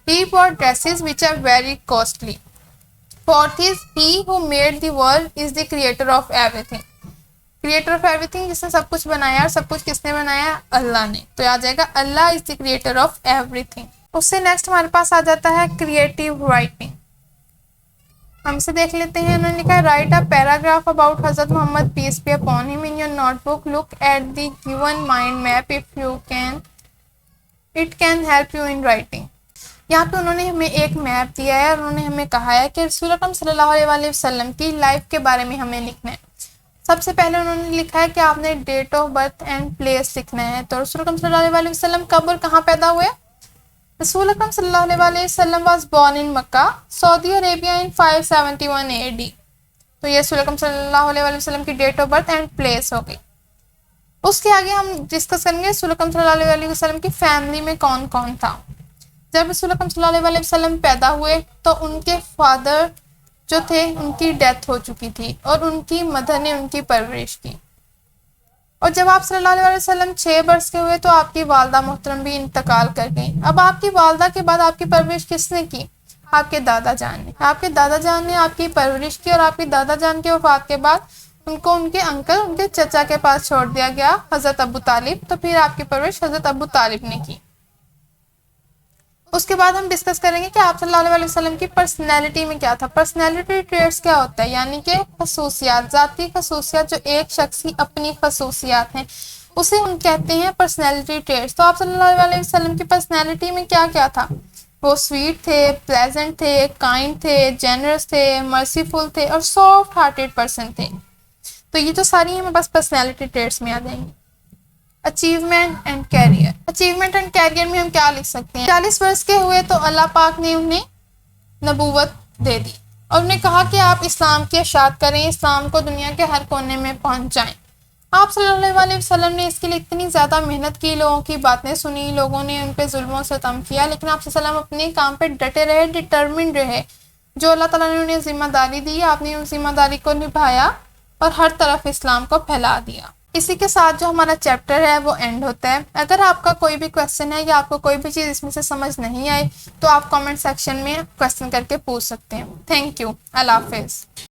He bought dresses which are very costly. Fourth is he who made the world is the creator of everything. Creator of everything, जिसने सब कुछ बनाया, और सब कुछ किसने बनाया? अल्लाह ने, तो आ जाएगा Allah is the creator of everything. उससे नेक्स्ट हमारे पास आ जाता है क्रिएटिव राइटिंग। हम इसे देख लेते हैं। उन्होंने लिखा है right a paragraph about Hazrat Mohammad peace be upon him in your notebook. Look at the given mind map if you can, it can help you in writing. यहाँ पे उन्होंने हमें एक मैप दिया है और उन्होंने हमें कहा है कि रसूल अकरम सल्लल्लाहु अलैहि वसल्लम की लाइफ के बारे में हमें लिखना है। सबसे पहले उन्होंने लिखा है कि आपने date of birth and place लिखना है। तो रसूल अकरम सल्लल्लाहु अलैहि वसल्लम कब और कहाँ पैदा हुए? रसूल अकरम सल्लल्लाहु अलैहि वसल्लम was born in Mecca, Saudi Arabia in 571 AD। तो ये रसूल अकरम सल्लल्लाहु अलैहि वसल्लम की date of birth and place हो गई। उसके आगे हम डिस्कस करेंगे रसूल अकरम सल्लल्लाहु अलैहि वसल्लम की फैमिली में कौन कौन था। जब रसूल अकरम सल्लल्लाहु अलैहि वसल्लम पैदा हुए तो उनके फादर जो थे उनकी डेथ हो चुकी थी और उनकी मदर ने उनकी परवरिश की। और जब आप सल्लल्लाहु अलैहि वसल्लम 6 वर्ष के हुए तो आपकी वालदा मोहतरम भी इंतकाल कर गई। अब आपकी वालदा के बाद आपकी परवरिश किसने की? आपके दादा जान ने। आपके दादा जान ने आपकी परवरिश की और आपके दादा जान के वफात के बाद उनको उनके अंकल, उनके चचा के पास छोड़ दिया गया, हजरत अबू तालिब। तो फिर आपकी परवरिश हजरत अबू तालिब ने की। उसके बाद हम डिस्कस करेंगे कि आप सल्लल्लाहु अलैहि वसल्लम की पर्सनैलिटी में क्या था। पर्सनैलिटी ट्रेट्स क्या होता है? यानी कि खसूसियात, ज़ाती खसूसियात, जो एक शख्स की अपनी खसूसियात हैं, उसे हम कहते हैं पर्सनैलिटी ट्रेट्स। तो आप सल्लल्लाहु अलैहि वसल्लम की पर्सनैलिटी में क्या क्या था? वो स्वीट थे, प्लेजेंट थे, काइंड थे, जेनरस थे, मर्सीफुल थे और सॉफ्ट हार्टेड पर्सन थे। तो ये जो सारी हमें बस पर्सनैलिटी ट्रेट्स में आ जाएंगी। Achievement and career. Achievement and career में हम क्या लिख सकते हैं? 40 वर्ष के हुए तो अल्लाह पाक ने उन्हें नबूवत दे दी और उन्हें कहा कि आप इस्लाम की इशाअत करें, इस्लाम को दुनिया के हर कोने में पहुंचाएं। आप सल्लल्लाहु अलैहि वसल्लम ने इसके लिए इतनी ज़्यादा मेहनत की, लोगों की बातें सुनी, लोगों ने उन पर जुल्म सितम किया, लेकिन आप सल्लल्लाहु अलैहि वसल्लम अपने काम पे डटे रहे, डिटर्मिन्ड रहे। जो अल्लाह ताला ने उन्हें जिम्मेदारी दी, आपने उस जिम्मेदारी को निभाया और हर तरफ इस्लाम को फैला दिया। इसी के साथ जो हमारा चैप्टर है वो एंड होता है। अगर आपका कोई भी क्वेश्चन है या आपको कोई भी चीज़ इसमें से समझ नहीं आई तो आप कमेंट सेक्शन में क्वेश्चन करके पूछ सकते हैं। Thank you. अल्लाह हाफिज़।